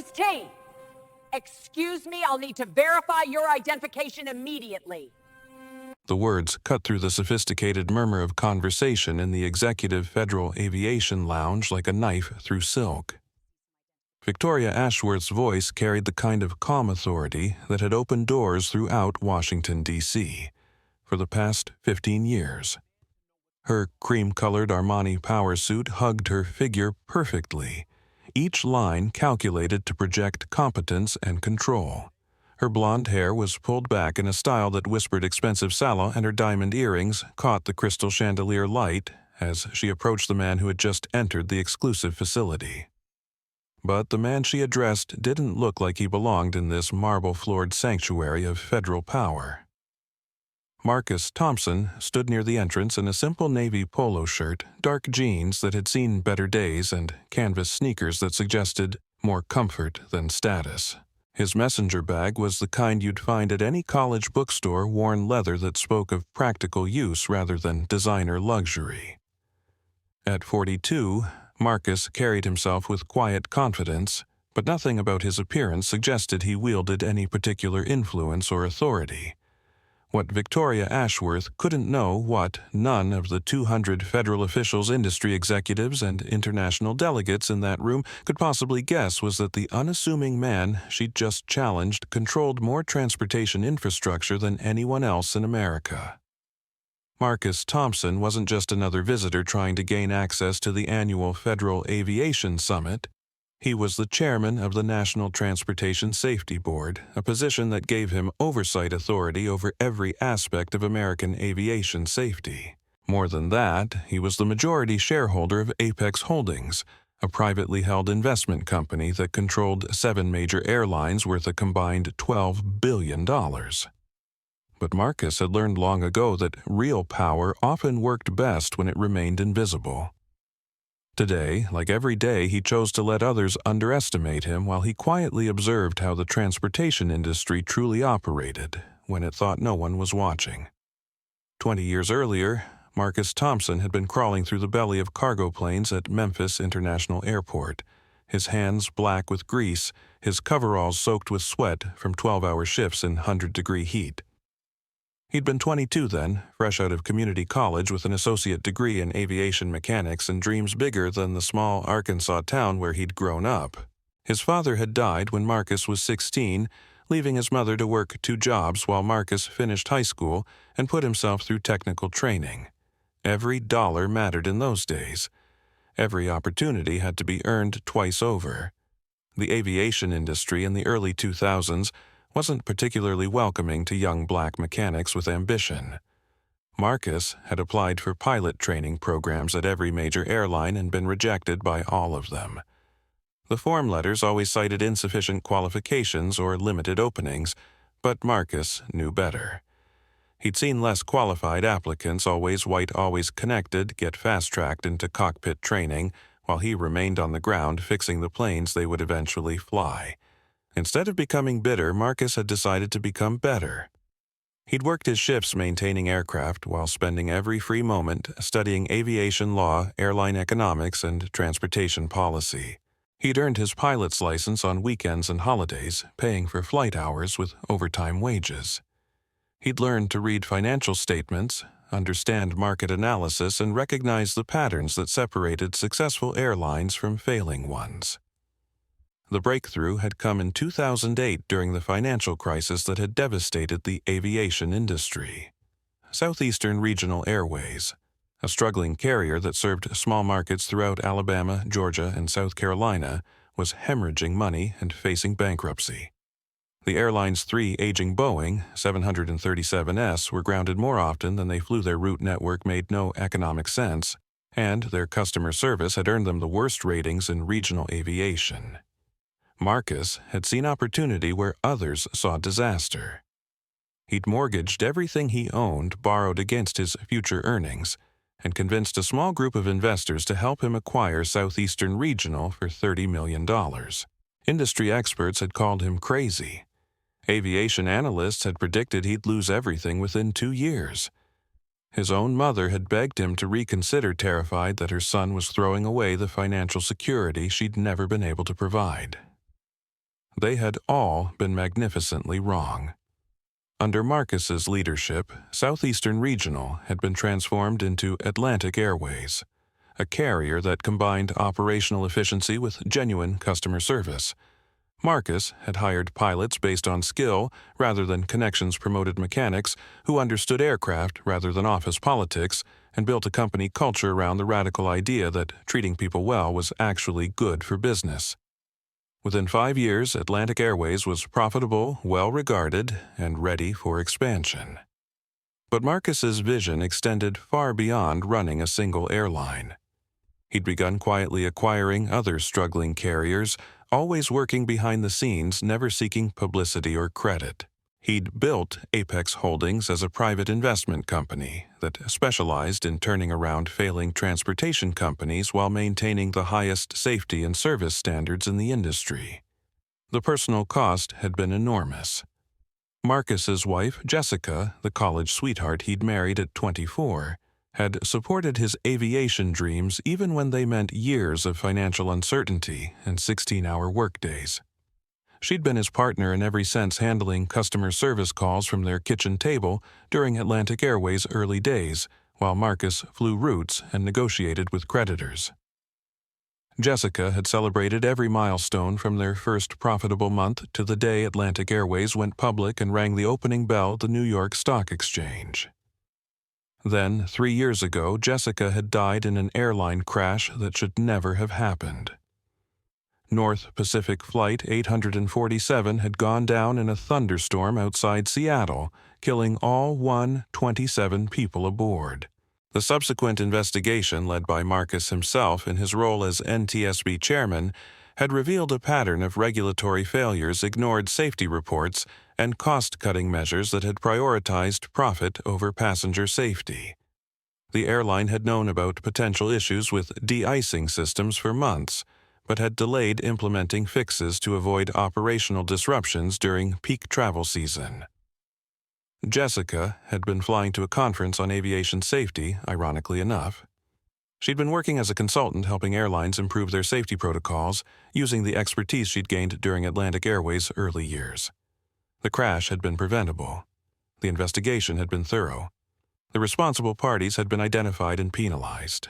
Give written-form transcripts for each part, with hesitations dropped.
Miss T, excuse me, I'll need to verify your identification immediately. The words cut through the sophisticated murmur of conversation in the Executive Federal Aviation Lounge like a knife through silk. Victoria Ashworth's voice carried the kind of calm authority that had opened doors throughout Washington, D.C. for the past 15 years. Her cream-colored Armani power suit hugged her figure perfectly, each line calculated to project competence and control. Her blonde hair was pulled back in a style that whispered expensive salon, and her diamond earrings caught the crystal chandelier light as she approached the man who had just entered the exclusive facility. But the man she addressed didn't look like he belonged in this marble-floored sanctuary of federal power. Marcus Thompson stood near the entrance in a simple navy polo shirt, dark jeans that had seen better days, and canvas sneakers that suggested more comfort than status. His messenger bag was the kind you'd find at any college bookstore, worn leather that spoke of practical use rather than designer luxury. At 42, Marcus carried himself with quiet confidence, but nothing about his appearance suggested he wielded any particular influence or authority. What Victoria Ashworth couldn't know, what none of the 200 federal officials, industry executives, and international delegates in that room could possibly guess, was that the unassuming man she'd just challenged controlled more transportation infrastructure than anyone else in America. Marcus Thompson wasn't just another visitor trying to gain access to the annual Federal Aviation Summit. He was the chairman of the National Transportation Safety Board, a position that gave him oversight authority over every aspect of American aviation safety. More than that, he was the majority shareholder of Apex Holdings, a privately held investment company that controlled 7 major airlines worth a combined $12 billion. But Marcus had learned long ago that real power often worked best when it remained invisible. Today, like every day, he chose to let others underestimate him while he quietly observed how the transportation industry truly operated when it thought no one was watching. 20 years earlier, Marcus Thompson had been crawling through the belly of cargo planes at Memphis International Airport, his hands black with grease, his coveralls soaked with sweat from 12-hour shifts in 100-degree heat. He'd been 22 then, fresh out of community college with an associate degree in aviation mechanics and dreams bigger than the small Arkansas town where he'd grown up. His father had died when Marcus was 16, leaving his mother to work 2 jobs while Marcus finished high school and put himself through technical training. Every dollar mattered in those days. Every opportunity had to be earned twice over. The aviation industry in the early 2000s wasn't particularly welcoming to young black mechanics with ambition. Marcus had applied for pilot training programs at every major airline and been rejected by all of them. The form letters always cited insufficient qualifications or limited openings, but Marcus knew better. He'd seen less qualified applicants, always white, always connected, get fast-tracked into cockpit training, while he remained on the ground fixing the planes they would eventually fly. Instead of becoming bitter, Marcus had decided to become better. He'd worked his shifts maintaining aircraft while spending every free moment studying aviation law, airline economics, and transportation policy. He'd earned his pilot's license on weekends and holidays, paying for flight hours with overtime wages. He'd learned to read financial statements, understand market analysis, and recognize the patterns that separated successful airlines from failing ones. The breakthrough had come in 2008 during the financial crisis that had devastated the aviation industry. Southeastern Regional Airways, a struggling carrier that served small markets throughout Alabama, Georgia, and South Carolina, was hemorrhaging money and facing bankruptcy. The airline's 3 aging Boeing 737s were grounded more often than they flew. Their route network made no economic sense, and their customer service had earned them the worst ratings in regional aviation. Marcus had seen opportunity where others saw disaster. He'd mortgaged everything he owned, borrowed against his future earnings, and convinced a small group of investors to help him acquire Southeastern Regional for $30 million. Industry experts had called him crazy. Aviation analysts had predicted he'd lose everything within 2 years. His own mother had begged him to reconsider, terrified that her son was throwing away the financial security she'd never been able to provide. They had all been magnificently wrong. Under Marcus's leadership, Southeastern Regional had been transformed into Atlantic Airways, a carrier that combined operational efficiency with genuine customer service. Marcus had hired pilots based on skill rather than connections-promoted mechanics who understood aircraft rather than office politics, and built a company culture around the radical idea that treating people well was actually good for business. Within 5 years, Atlantic Airways was profitable, well-regarded, and ready for expansion. But Marcus's vision extended far beyond running a single airline. He'd begun quietly acquiring other struggling carriers, always working behind the scenes, never seeking publicity or credit. He'd built Apex Holdings as a private investment company that specialized in turning around failing transportation companies while maintaining the highest safety and service standards in the industry. The personal cost had been enormous. Marcus's wife, Jessica, the college sweetheart he'd married at 24, had supported his aviation dreams even when they meant years of financial uncertainty and 16-hour workdays. She'd been his partner in every sense, handling customer service calls from their kitchen table during Atlantic Airways' early days, while Marcus flew routes and negotiated with creditors. Jessica had celebrated every milestone from their first profitable month to the day Atlantic Airways went public and rang the opening bell at the New York Stock Exchange. Then, 3 years ago, Jessica had died in an airline crash that should never have happened. North Pacific Flight 847 had gone down in a thunderstorm outside Seattle, killing all 127 people aboard. The subsequent investigation, led by Marcus himself in his role as NTSB Chairman, had revealed a pattern of regulatory failures, ignored safety reports, and cost-cutting measures that had prioritized profit over passenger safety. The airline had known about potential issues with de-icing systems for months, but had delayed implementing fixes to avoid operational disruptions during peak travel season. Jessica had been flying to a conference on aviation safety, ironically enough. She'd been working as a consultant helping airlines improve their safety protocols, using the expertise she'd gained during Atlantic Airways' early years. The crash had been preventable. The investigation had been thorough. The responsible parties had been identified and penalized.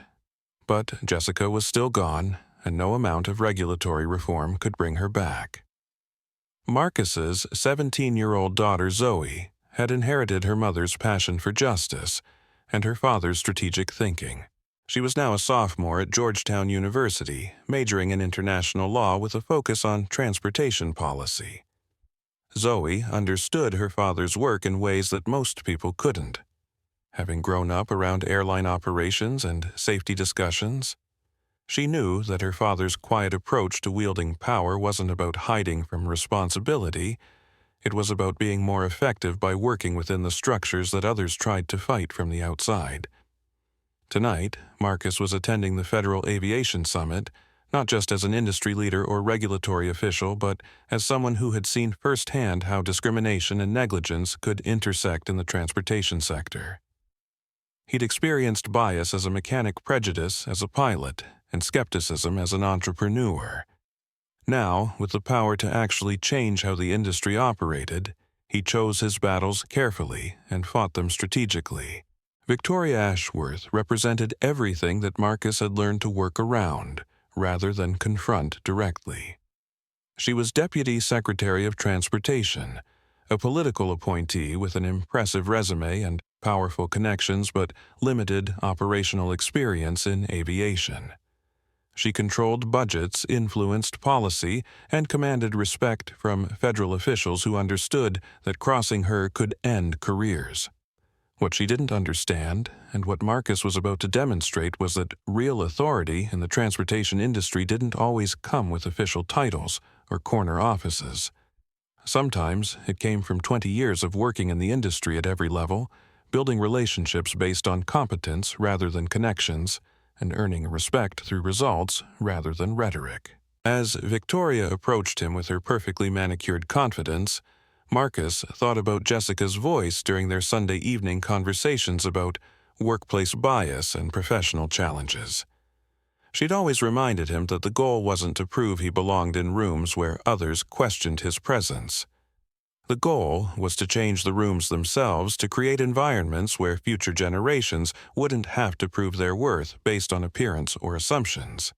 But Jessica was still gone, and no amount of regulatory reform could bring her back. Marcus's 17-year-old daughter Zoe had inherited her mother's passion for justice and her father's strategic thinking. She was now a sophomore at Georgetown University, majoring in international law with a focus on transportation policy. Zoe understood her father's work in ways that most people couldn't. Having grown up around airline operations and safety discussions, she knew that her father's quiet approach to wielding power wasn't about hiding from responsibility. It was about being more effective by working within the structures that others tried to fight from the outside. Tonight, Marcus was attending the Federal Aviation Summit, not just as an industry leader or regulatory official, but as someone who had seen firsthand how discrimination and negligence could intersect in the transportation sector. He'd experienced bias as a mechanic, prejudice as a pilot, and skepticism as an entrepreneur. Now, with the power to actually change how the industry operated, he chose his battles carefully and fought them strategically. Victoria Ashworth represented everything that Marcus had learned to work around, rather than confront directly. She was Deputy Secretary of Transportation, a political appointee with an impressive resume and powerful connections but limited operational experience in aviation. She controlled budgets, influenced policy, and commanded respect from federal officials who understood that crossing her could end careers. What she didn't understand, and what Marcus was about to demonstrate, was that real authority in the transportation industry didn't always come with official titles or corner offices. Sometimes it came from 20 years of working in the industry at every level, building relationships based on competence rather than connections, and earning respect through results rather than rhetoric. As Victoria approached him with her perfectly manicured confidence, Marcus thought about Jessica's voice during their Sunday evening conversations about workplace bias and professional challenges. She'd always reminded him that the goal wasn't to prove he belonged in rooms where others questioned his presence. The goal was to change the rooms themselves to create environments where future generations wouldn't have to prove their worth based on appearance or assumptions.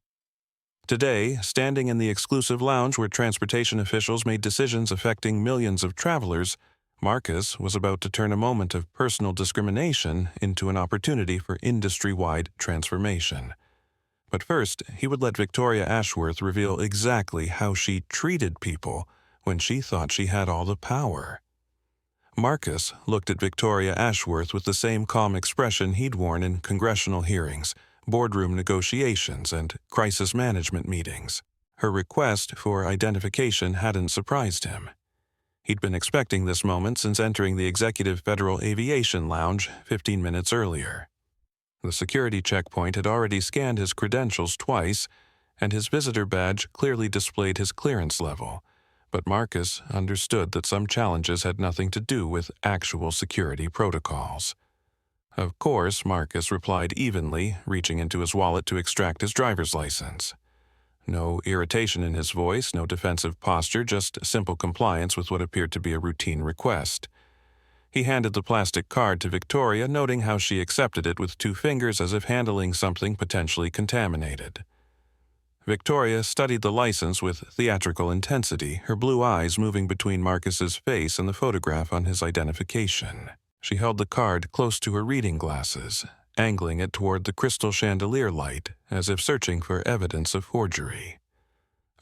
Today, standing in the exclusive lounge where transportation officials made decisions affecting millions of travelers, Marcus was about to turn a moment of personal discrimination into an opportunity for industry-wide transformation. But first, he would let Victoria Ashworth reveal exactly how she treated people when she thought she had all the power. Marcus looked at Victoria Ashworth with the same calm expression he'd worn in congressional hearings, boardroom negotiations, and crisis management meetings. Her request for identification hadn't surprised him. He'd been expecting this moment since entering the Executive Federal Aviation Lounge 15 minutes earlier. The security checkpoint had already scanned his credentials twice, and his visitor badge clearly displayed his clearance level. But Marcus understood that some challenges had nothing to do with actual security protocols. Of course, Marcus replied evenly, reaching into his wallet to extract his driver's license. No irritation in his voice, no defensive posture, just simple compliance with what appeared to be a routine request. He handed the plastic card to Victoria, noting how she accepted it with 2 fingers as if handling something potentially contaminated. Victoria studied the license with theatrical intensity, her blue eyes moving between Marcus's face and the photograph on his identification. She held the card close to her reading glasses, angling it toward the crystal chandelier light, as if searching for evidence of forgery.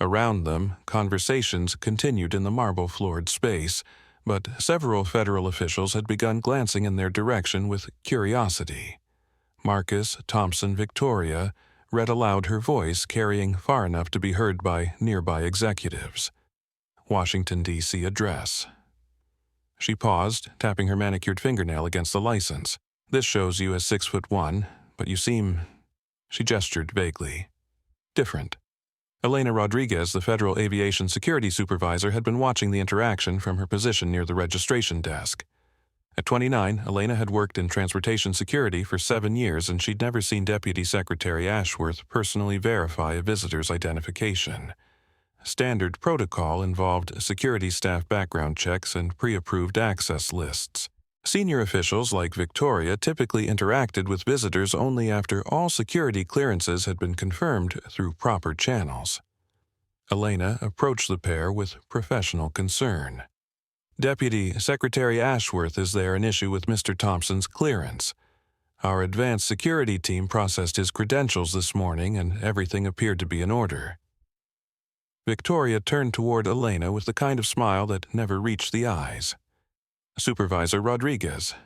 Around them, conversations continued in the marble-floored space, but several federal officials had begun glancing in their direction with curiosity. Marcus Thompson Victoria read aloud, her voice carrying far enough to be heard by nearby executives. Washington, D.C. address. She paused, tapping her manicured fingernail against the license. This shows you as 6'1", but you seem... She gestured vaguely. Different. Elena Rodriguez, the Federal Aviation Security Supervisor, had been watching the interaction from her position near the registration desk. At 29, Elena had worked in transportation security for 7 years, and she'd never seen Deputy Secretary Ashworth personally verify a visitor's identification. Standard protocol involved security staff background checks and pre-approved access lists. Senior officials like Victoria typically interacted with visitors only after all security clearances had been confirmed through proper channels. Elena approached the pair with professional concern. Deputy Secretary Ashworth, is there an issue with Mr. Thompson's clearance? Our advanced security team processed his credentials this morning and everything appeared to be in order. Victoria turned toward Elena with the kind of smile that never reached the eyes. Supervisor Rodriguez,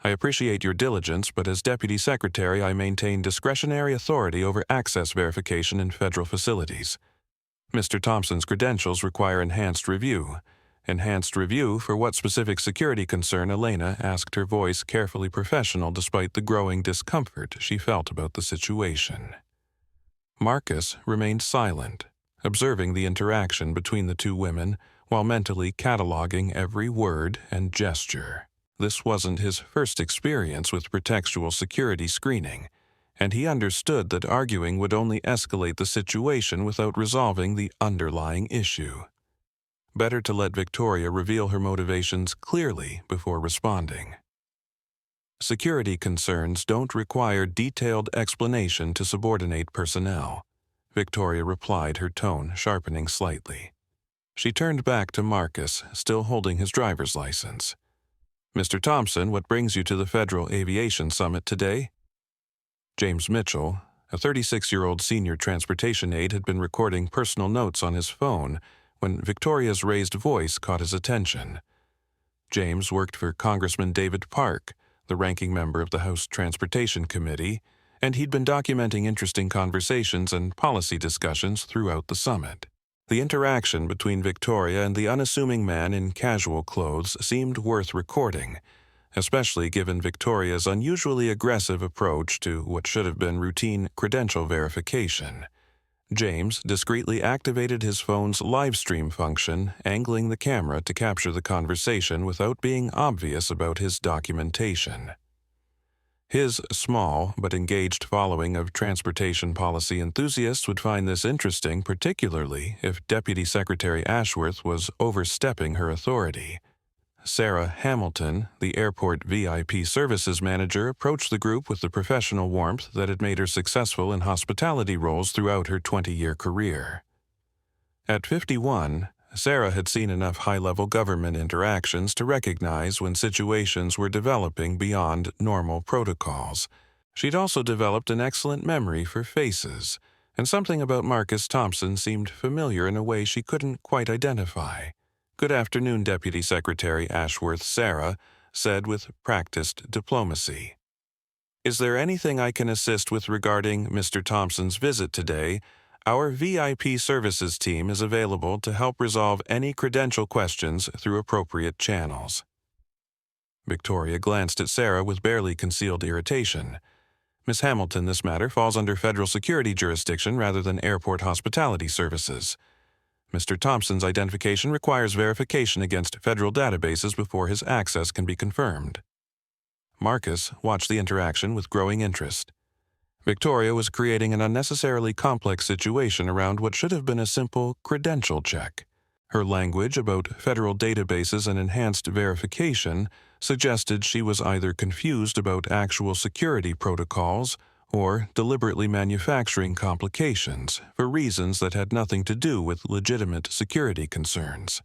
I appreciate your diligence, but as Deputy Secretary I maintain discretionary authority over access verification in federal facilities. Mr. Thompson's credentials require enhanced review. Enhanced review for what specific security concern? Elena asked, her voice carefully professional despite the growing discomfort she felt about the situation. Marcus remained silent, observing the interaction between the 2 women, while mentally cataloging every word and gesture. This wasn't his first experience with pretextual security screening, and he understood that arguing would only escalate the situation without resolving the underlying issue. Better to let Victoria reveal her motivations clearly before responding. Security concerns don't require detailed explanation to subordinate personnel, Victoria replied, her tone sharpening slightly. She turned back to Marcus, still holding his driver's license. Mr. Thompson, what brings you to the Federal Aviation Summit today? James Mitchell, a 36-year-old senior transportation aide, had been recording personal notes on his phone when Victoria's raised voice caught his attention. James worked for Congressman David Park, the ranking member of the House Transportation Committee, and he'd been documenting interesting conversations and policy discussions throughout the summit. The interaction between Victoria and the unassuming man in casual clothes seemed worth recording, especially given Victoria's unusually aggressive approach to what should have been routine credential verification. James discreetly activated his phone's live stream function, angling the camera to capture the conversation without being obvious about his documentation. His small but engaged following of transportation policy enthusiasts would find this interesting, particularly if Deputy Secretary Ashworth was overstepping her authority. Sarah Hamilton, the airport VIP services manager, approached the group with the professional warmth that had made her successful in hospitality roles throughout her 20-year career. At 51, Sarah had seen enough high-level government interactions to recognize when situations were developing beyond normal protocols. She'd also developed an excellent memory for faces, and something about Marcus Thompson seemed familiar in a way she couldn't quite identify. "Good afternoon, Deputy Secretary Ashworth," Sarah said with practiced diplomacy. "Is there anything I can assist with regarding Mr. Thompson's visit today? Our VIP services team is available to help resolve any credential questions through appropriate channels." Victoria glanced at Sarah with barely concealed irritation. "Miss Hamilton, this matter falls under federal security jurisdiction rather than airport hospitality services. Mr. Thompson's identification requires verification against federal databases before his access can be confirmed." Marcus watched the interaction with growing interest. Victoria was creating an unnecessarily complex situation around what should have been a simple credential check. Her language about federal databases and enhanced verification suggested she was either confused about actual security protocols or deliberately manufacturing complications for reasons that had nothing to do with legitimate security concerns.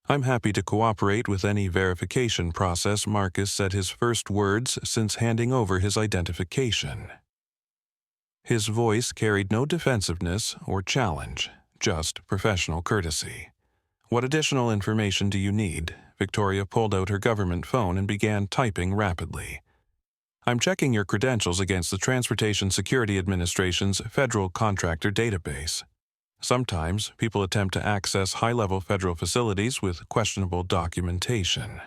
"I'm happy to cooperate with any verification process," Marcus said, his first words since handing over his identification. His voice carried no defensiveness or challenge, just professional courtesy. "What additional information do you need?" Victoria pulled out her government phone and began typing rapidly. "I'm checking your credentials against the Transportation Security Administration's federal contractor database. Sometimes people attempt to access high-level federal facilities with questionable documentation."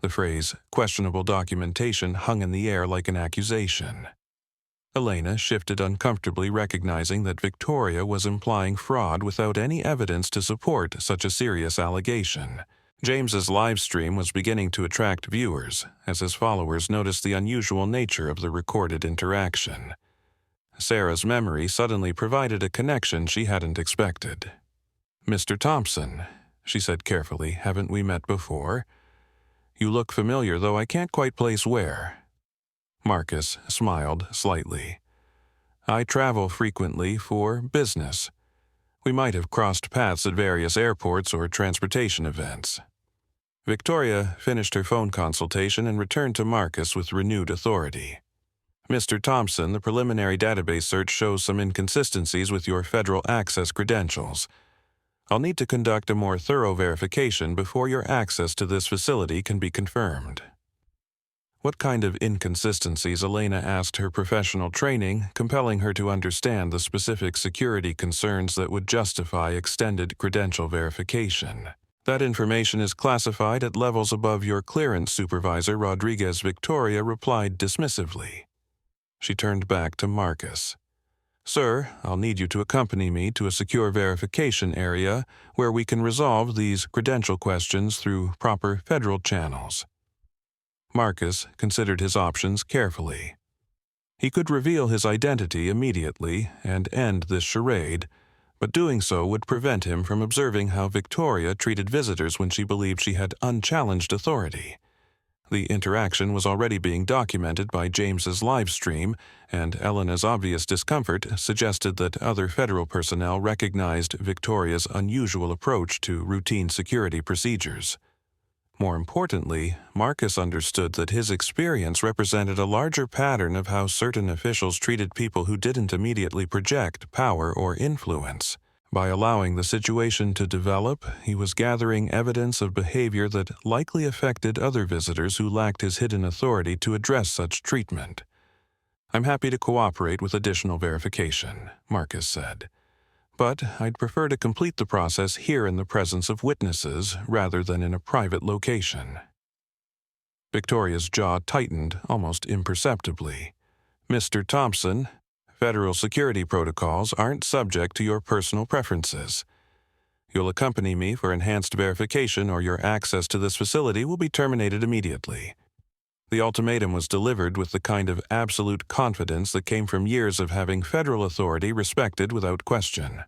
The phrase "questionable documentation" hung in the air like an accusation. Elena shifted uncomfortably, recognizing that Victoria was implying fraud without any evidence to support such a serious allegation. James's live stream was beginning to attract viewers, as his followers noticed the unusual nature of the recorded interaction. Sarah's memory suddenly provided a connection she hadn't expected. "Mr. Thompson," she said carefully, "haven't we met before? You look familiar, though I can't quite place where." Marcus smiled slightly. "I travel frequently for business. We might have crossed paths at various airports or transportation events." Victoria finished her phone consultation and returned to Marcus with renewed authority. "Mr. Thompson, the preliminary database search shows some inconsistencies with your federal access credentials. I'll need to conduct a more thorough verification before your access to this facility can be confirmed." What kind of inconsistencies? Elena asked, her professional training compelling her to understand the specific security concerns that would justify extended credential verification. "That information is classified at levels above your clearance supervisor," Rodriguez. Victoria replied dismissively. She turned back to Marcus. "Sir, I'll need you to accompany me to a secure verification area where we can resolve these credential questions through proper federal channels." Marcus considered his options carefully. He could reveal his identity immediately and end this charade, but doing so would prevent him from observing how Victoria treated visitors when she believed she had unchallenged authority. The interaction was already being documented by James's live stream, and Elena's obvious discomfort suggested that other federal personnel recognized Victoria's unusual approach to routine security procedures. More importantly, Marcus understood that his experience represented a larger pattern of how certain officials treated people who didn't immediately project power or influence. By allowing the situation to develop, he was gathering evidence of behavior that likely affected other visitors who lacked his hidden authority to address such treatment. "I'm happy to cooperate with additional verification," Marcus said. "But I'd prefer to complete the process here in the presence of witnesses rather than in a private location." Victoria's jaw tightened almost imperceptibly. "Mr. Thompson, federal security protocols aren't subject to your personal preferences. You'll accompany me for enhanced verification or your access to this facility will be terminated immediately." The ultimatum was delivered with the kind of absolute confidence that came from years of having federal authority respected without question.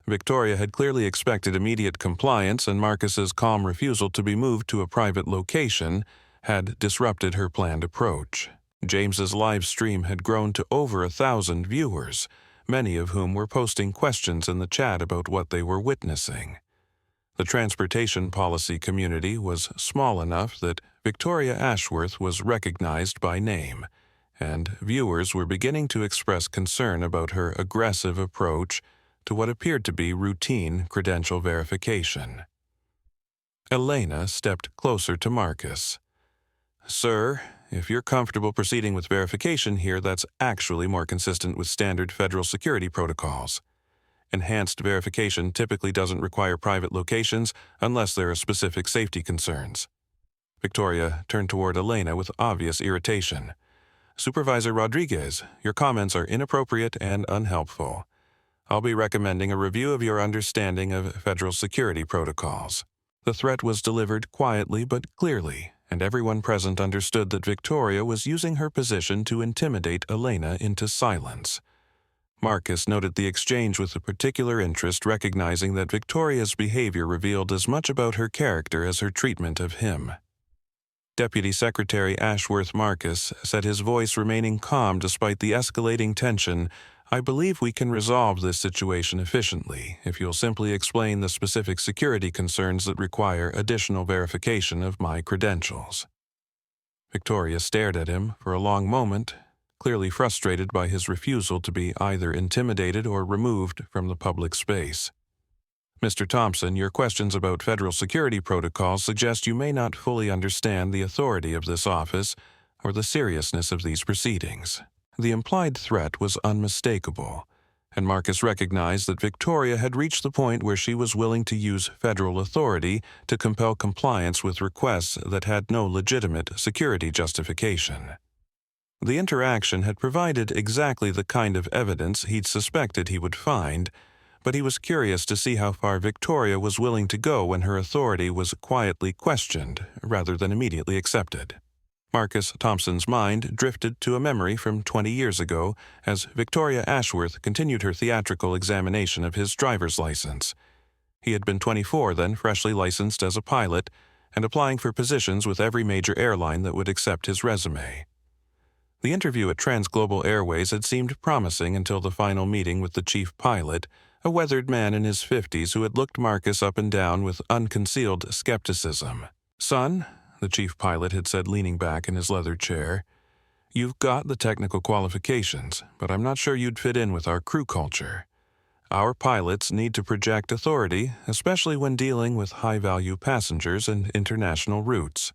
Victoria had clearly expected immediate compliance, and Marcus's calm refusal to be moved to a private location had disrupted her planned approach. James's live stream had grown to over 1,000 viewers, many of whom were posting questions in the chat about what they were witnessing. The transportation policy community was small enough that Victoria Ashworth was recognized by name, and viewers were beginning to express concern about her aggressive approach to what appeared to be routine credential verification. Elena stepped closer to Marcus. "Sir, if you're comfortable proceeding with verification here, that's actually more consistent with standard federal security protocols. Enhanced verification typically doesn't require private locations unless there are specific safety concerns." Victoria turned toward Elena with obvious irritation. "Supervisor Rodriguez, your comments are inappropriate and unhelpful. I'll be recommending a review of your understanding of federal security protocols." The threat was delivered quietly but clearly, and everyone present understood that Victoria was using her position to intimidate Elena into silence. Marcus noted the exchange with a particular interest, recognizing that Victoria's behavior revealed as much about her character as her treatment of him. Deputy Secretary Ashworth Marcus said, his voice remaining calm despite the escalating tension, "I believe we can resolve this situation efficiently if you'll simply explain the specific security concerns that require additional verification of my credentials." Victoria stared at him for a long moment, clearly frustrated by his refusal to be either intimidated or removed from the public space. "Mr. Thompson, your questions about federal security protocols suggest you may not fully understand the authority of this office or the seriousness of these proceedings." The implied threat was unmistakable, and Marcus recognized that Victoria had reached the point where she was willing to use federal authority to compel compliance with requests that had no legitimate security justification. The interaction had provided exactly the kind of evidence he'd suspected he would find, but he was curious to see how far Victoria was willing to go when her authority was quietly questioned rather than immediately accepted. Marcus Thompson's mind drifted to a memory from 20 years ago as Victoria Ashworth continued her theatrical examination of his driver's license. He had been 24 then, freshly licensed as a pilot, and applying for positions with every major airline that would accept his resume. The interview at Transglobal Airways had seemed promising until the final meeting with the chief pilot, a weathered man in his 50s who had looked Marcus up and down with unconcealed skepticism. "Son," the chief pilot had said, leaning back in his leather chair, "you've got the technical qualifications, but I'm not sure you'd fit in with our crew culture. Our pilots need to project authority, especially when dealing with high-value passengers and international routes."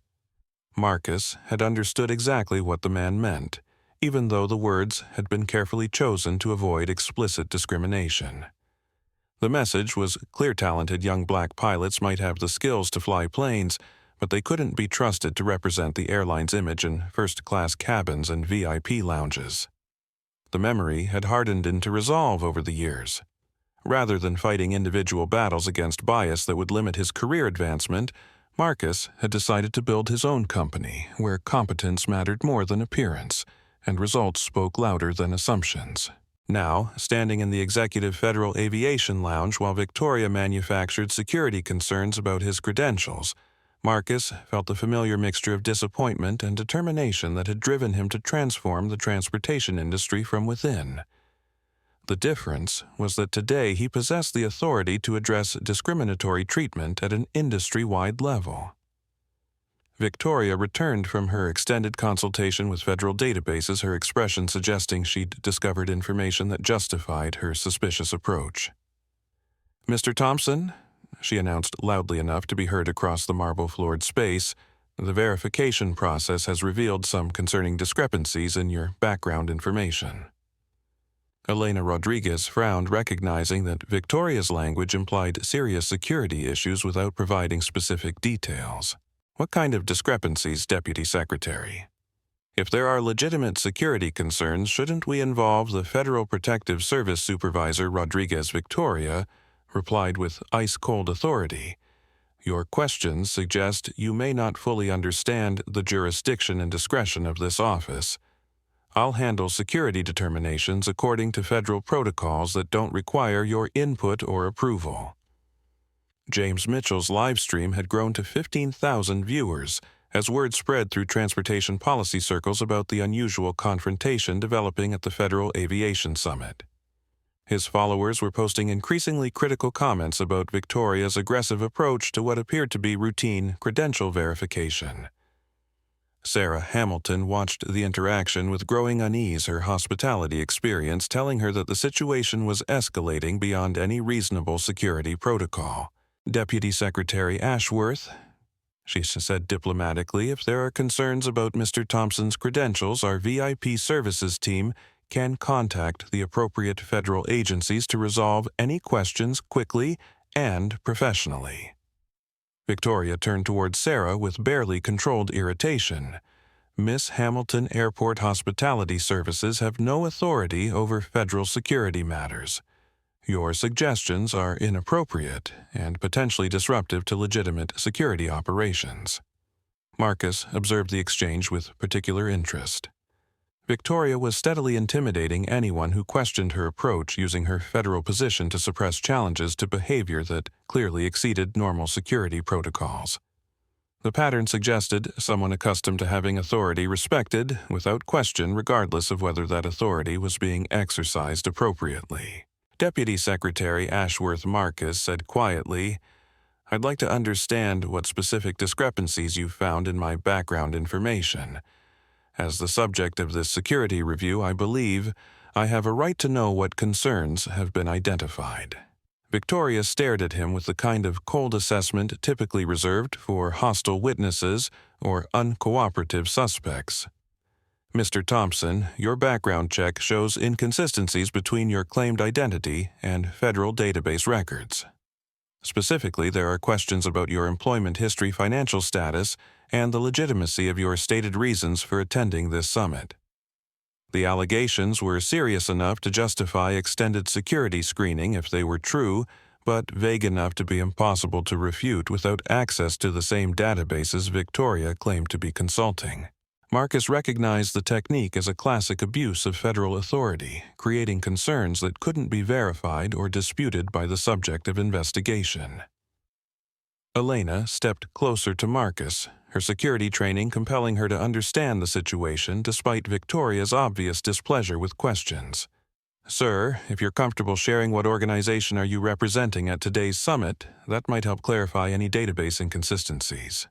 Marcus had understood exactly what the man meant, even though the words had been carefully chosen to avoid explicit discrimination. The message was clear: talented young black pilots might have the skills to fly planes, but they couldn't be trusted to represent the airline's image in first-class cabins and VIP lounges. The memory had hardened into resolve over the years. Rather than fighting individual battles against bias that would limit his career advancement, Marcus had decided to build his own company, where competence mattered more than appearance, and results spoke louder than assumptions. Now, standing in the Executive Federal Aviation Lounge while Victoria manufactured security concerns about his credentials, Marcus felt the familiar mixture of disappointment and determination that had driven him to transform the transportation industry from within. The difference was that today he possessed the authority to address discriminatory treatment at an industry-wide level. Victoria returned from her extended consultation with federal databases, her expression suggesting she'd discovered information that justified her suspicious approach. "Mr. Thompson," she announced loudly enough to be heard across the marble-floored space, "the verification process has revealed some concerning discrepancies in your background information." Elena Rodriguez frowned, recognizing that Victoria's language implied serious security issues without providing specific details. "What kind of discrepancies, Deputy Secretary?" "If there are legitimate security concerns, shouldn't we involve the Federal Protective Service Supervisor Rodriguez Victoria?" replied with ice-cold authority. Your questions suggest you may not fully understand the jurisdiction and discretion of this office. I'll handle security determinations according to federal protocols that don't require your input or approval. James Mitchell's live stream had grown to 15,000 viewers as word spread through transportation policy circles about the unusual confrontation developing at the Federal Aviation Summit. His followers were posting increasingly critical comments about Victoria's aggressive approach to what appeared to be routine credential verification. Sarah Hamilton watched the interaction with growing unease, her hospitality experience telling her that the situation was escalating beyond any reasonable security protocol. Deputy Secretary Ashworth, she said diplomatically, if there are concerns about Mr. Thompson's credentials, our VIP services team can contact the appropriate federal agencies to resolve any questions quickly and professionally. Victoria turned toward Sarah with barely controlled irritation. Miss Hamilton Airport Hospitality Services have no authority over federal security matters. Your suggestions are inappropriate and potentially disruptive to legitimate security operations. Marcus observed the exchange with particular interest. Victoria was steadily intimidating anyone who questioned her approach, using her federal position to suppress challenges to behavior that clearly exceeded normal security protocols. The pattern suggested someone accustomed to having authority respected without question, regardless of whether that authority was being exercised appropriately. Deputy Secretary Ashworth Marcus said quietly, "I'd like to understand what specific discrepancies you found in my background information. As the subject of this security review, I believe I have a right to know what concerns have been identified." Victoria stared at him with the kind of cold assessment typically reserved for hostile witnesses or uncooperative suspects. "Mr. Thompson, your background check shows inconsistencies between your claimed identity and federal database records. Specifically, there are questions about your employment history, financial status, and the legitimacy of your stated reasons for attending this summit. The allegations were serious enough to justify extended security screening if they were true, but vague enough to be impossible to refute without access to the same databases Victoria claimed to be consulting." Marcus recognized the technique as a classic abuse of federal authority, creating concerns that couldn't be verified or disputed by the subject of investigation. Elena stepped closer to Marcus, her security training compelling her to understand the situation despite Victoria's obvious displeasure with questions. "Sir, if you're comfortable sharing what organization are you representing at today's summit, that might help clarify any database inconsistencies."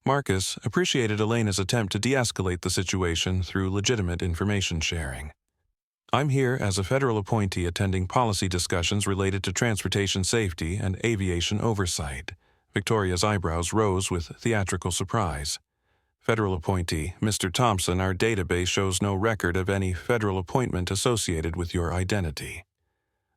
Marcus appreciated Elena's attempt to de-escalate the situation through legitimate information sharing. "I'm here as a federal appointee attending policy discussions related to transportation safety and aviation oversight." Victoria's eyebrows rose with theatrical surprise. "Federal appointee, Mr. Thompson, our database shows no record of any federal appointment associated with your identity.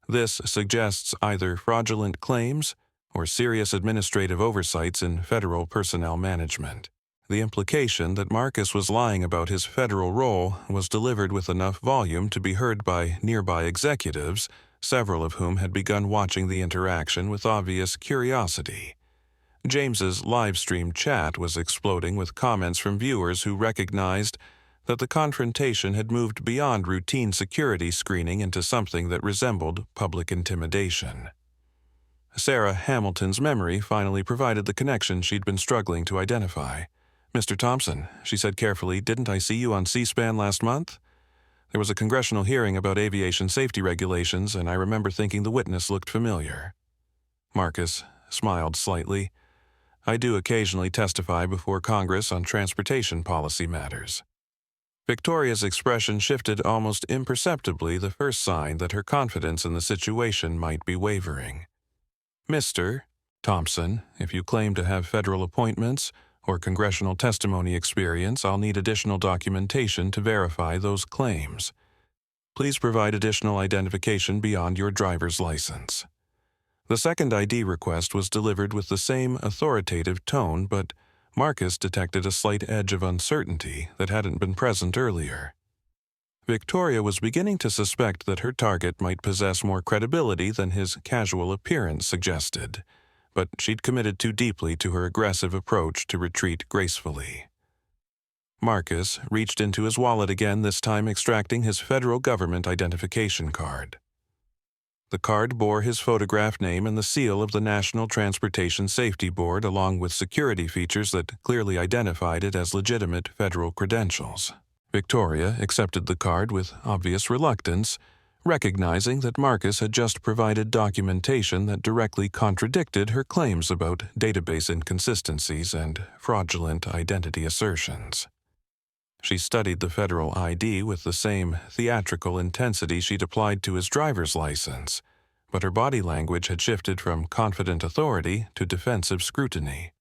This suggests either fraudulent claims or serious administrative oversights in federal personnel management." The implication that Marcus was lying about his federal role was delivered with enough volume to be heard by nearby executives, several of whom had begun watching the interaction with obvious curiosity. James's live-stream chat was exploding with comments from viewers who recognized that the confrontation had moved beyond routine security screening into something that resembled public intimidation. Sarah Hamilton's memory finally provided the connection she'd been struggling to identify. "Mr. Thompson," she said carefully, "didn't I see you on C-SPAN last month? There was a congressional hearing about aviation safety regulations, and I remember thinking the witness looked familiar." Marcus smiled slightly. "I do occasionally testify before Congress on transportation policy matters." Victoria's expression shifted almost imperceptibly, the first sign that her confidence in the situation might be wavering. "Mr. Thompson, if you claim to have federal appointments or congressional testimony experience, I'll need additional documentation to verify those claims. Please provide additional identification beyond your driver's license." The second ID request was delivered with the same authoritative tone, but Marcus detected a slight edge of uncertainty that hadn't been present earlier. Victoria was beginning to suspect that her target might possess more credibility than his casual appearance suggested, but she'd committed too deeply to her aggressive approach to retreat gracefully. Marcus reached into his wallet again, this time extracting his federal government identification card. The card bore his photograph, name, and the seal of the National Transportation Safety Board, along with security features that clearly identified it as legitimate federal credentials. Victoria accepted the card with obvious reluctance, recognizing that Marcus had just provided documentation that directly contradicted her claims about database inconsistencies and fraudulent identity assertions. She studied the federal ID with the same theatrical intensity she'd applied to his driver's license, but her body language had shifted from confident authority to defensive scrutiny.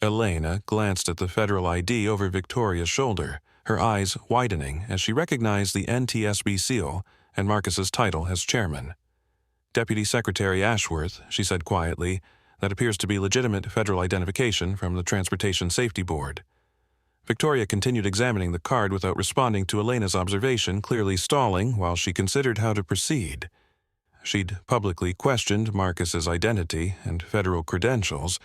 Elena glanced at the federal ID over Victoria's shoulder, her eyes widening as she recognized the NTSB seal and Marcus's title as chairman. "Deputy Secretary Ashworth," she said quietly, "that appears to be legitimate federal identification from the Transportation Safety Board." Victoria continued examining the card without responding to Elena's observation, clearly stalling while she considered how to proceed. She'd publicly questioned Marcus's identity and federal credentials,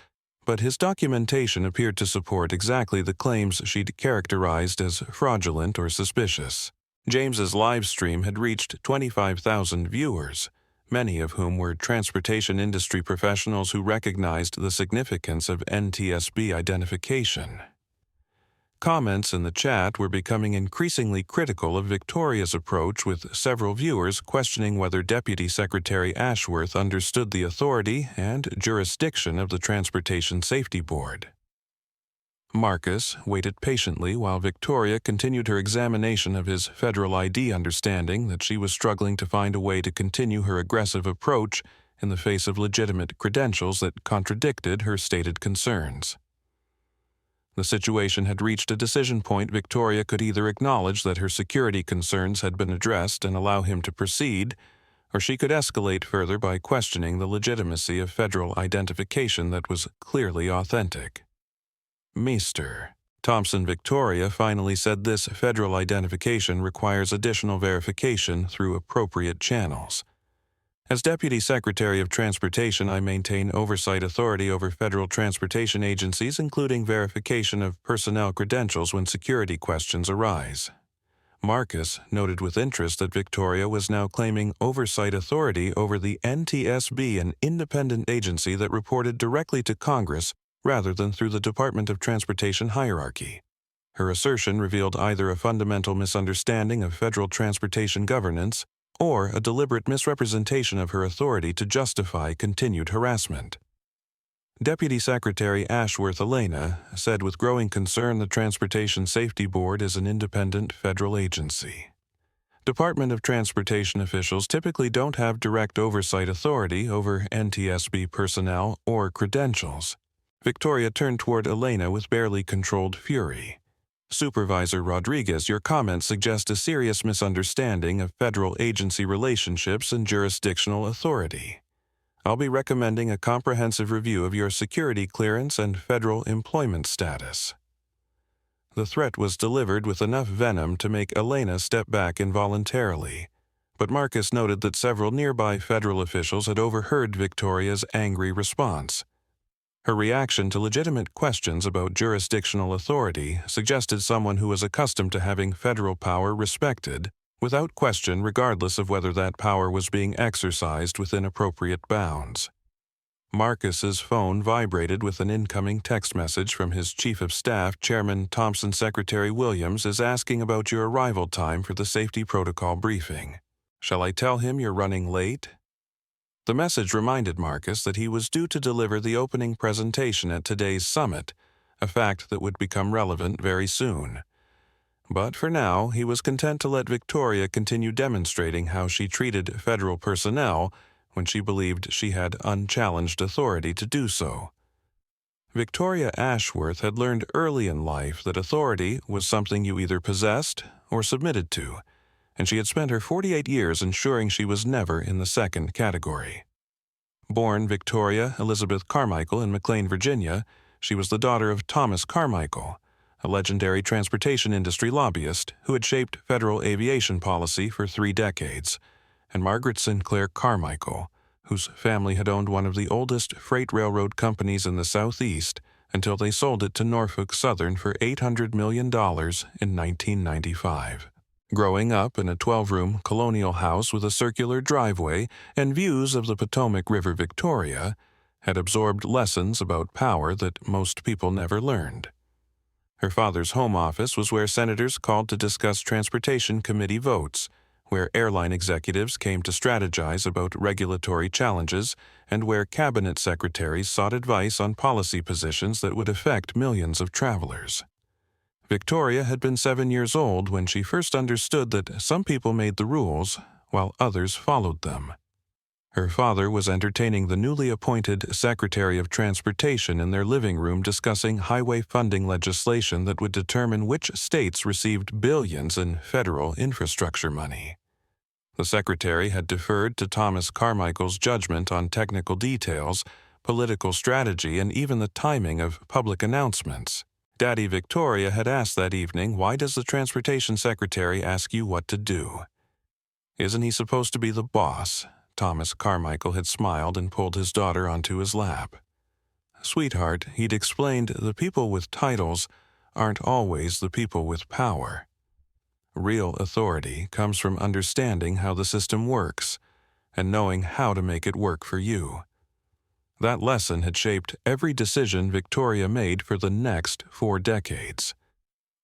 but his documentation appeared to support exactly the claims she'd characterized as fraudulent or suspicious. James's live stream had reached 25,000 viewers, many of whom were transportation industry professionals who recognized the significance of NTSB identification. Comments in the chat were becoming increasingly critical of Victoria's approach, with several viewers questioning whether Deputy Secretary Ashworth understood the authority and jurisdiction of the Transportation Safety Board. Marcus waited patiently while Victoria continued her examination of his federal ID, understanding that she was struggling to find a way to continue her aggressive approach in the face of legitimate credentials that contradicted her stated concerns. The situation had reached a decision point. Victoria could either acknowledge that her security concerns had been addressed and allow him to proceed, or she could escalate further by questioning the legitimacy of federal identification that was clearly authentic. "Mr. Thompson," Victoria finally said, "this federal identification requires additional verification through appropriate channels. As Deputy Secretary of Transportation, I maintain oversight authority over federal transportation agencies, including verification of personnel credentials when security questions arise." Marcus noted with interest that Victoria was now claiming oversight authority over the NTSB, an independent agency that reported directly to Congress rather than through the Department of Transportation hierarchy. Her assertion revealed either a fundamental misunderstanding of federal transportation governance or a deliberate misrepresentation of her authority to justify continued harassment. Deputy Secretary Ashworth Elena said with growing concern the Transportation Safety Board is an independent federal agency. Department of Transportation officials typically don't have direct oversight authority over NTSB personnel or credentials. Victoria turned toward Elena with barely controlled fury. "Supervisor Rodriguez, your comments suggest a serious misunderstanding of federal agency relationships and jurisdictional authority. I'll be recommending a comprehensive review of your security clearance and federal employment status." The threat was delivered with enough venom to make Elena step back involuntarily, but Marcus noted that several nearby federal officials had overheard Victoria's angry response. Her reaction to legitimate questions about jurisdictional authority suggested someone who was accustomed to having federal power respected, without question, regardless of whether that power was being exercised within appropriate bounds. Marcus's phone vibrated with an incoming text message from his Chief of Staff, Chairman Thompson. "Secretary Williams is asking about your arrival time for the safety protocol briefing. Shall I tell him you're running late?" The message reminded Marcus that he was due to deliver the opening presentation at today's summit, a fact that would become relevant very soon. But for now, he was content to let Victoria continue demonstrating how she treated federal personnel when she believed she had unchallenged authority to do so. Victoria Ashworth had learned early in life that authority was something you either possessed or submitted to, and she had spent her 48 years ensuring she was never in the second category. Born Victoria Elizabeth Carmichael in McLean, Virginia, she was the daughter of Thomas Carmichael, a legendary transportation industry lobbyist who had shaped federal aviation policy for 3 decades, and Margaret Sinclair Carmichael, whose family had owned one of the oldest freight railroad companies in the Southeast until they sold it to Norfolk Southern for $800 million in 1995. Growing up in a 12-room colonial house with a circular driveway and views of the Potomac River Victoria, had absorbed lessons about power that most people never learned. Her father's home office was where senators called to discuss transportation committee votes, where airline executives came to strategize about regulatory challenges, and where cabinet secretaries sought advice on policy positions that would affect millions of travelers. Victoria had been 7 years old when she first understood that some people made the rules while others followed them. Her father was entertaining the newly appointed Secretary of Transportation in their living room discussing highway funding legislation that would determine which states received billions in federal infrastructure money. The Secretary had deferred to Thomas Carmichael's judgment on technical details, political strategy, and even the timing of public announcements. Daddy Victoria had asked that evening, "Why does the Transportation Secretary ask you what to do?" "Isn't he supposed to be the boss?" Thomas Carmichael had smiled and pulled his daughter onto his lap. "Sweetheart," he'd explained, "the people with titles aren't always the people with power. Real authority comes from understanding how the system works and knowing how to make it work for you." That lesson had shaped every decision Victoria made for the next 4 decades.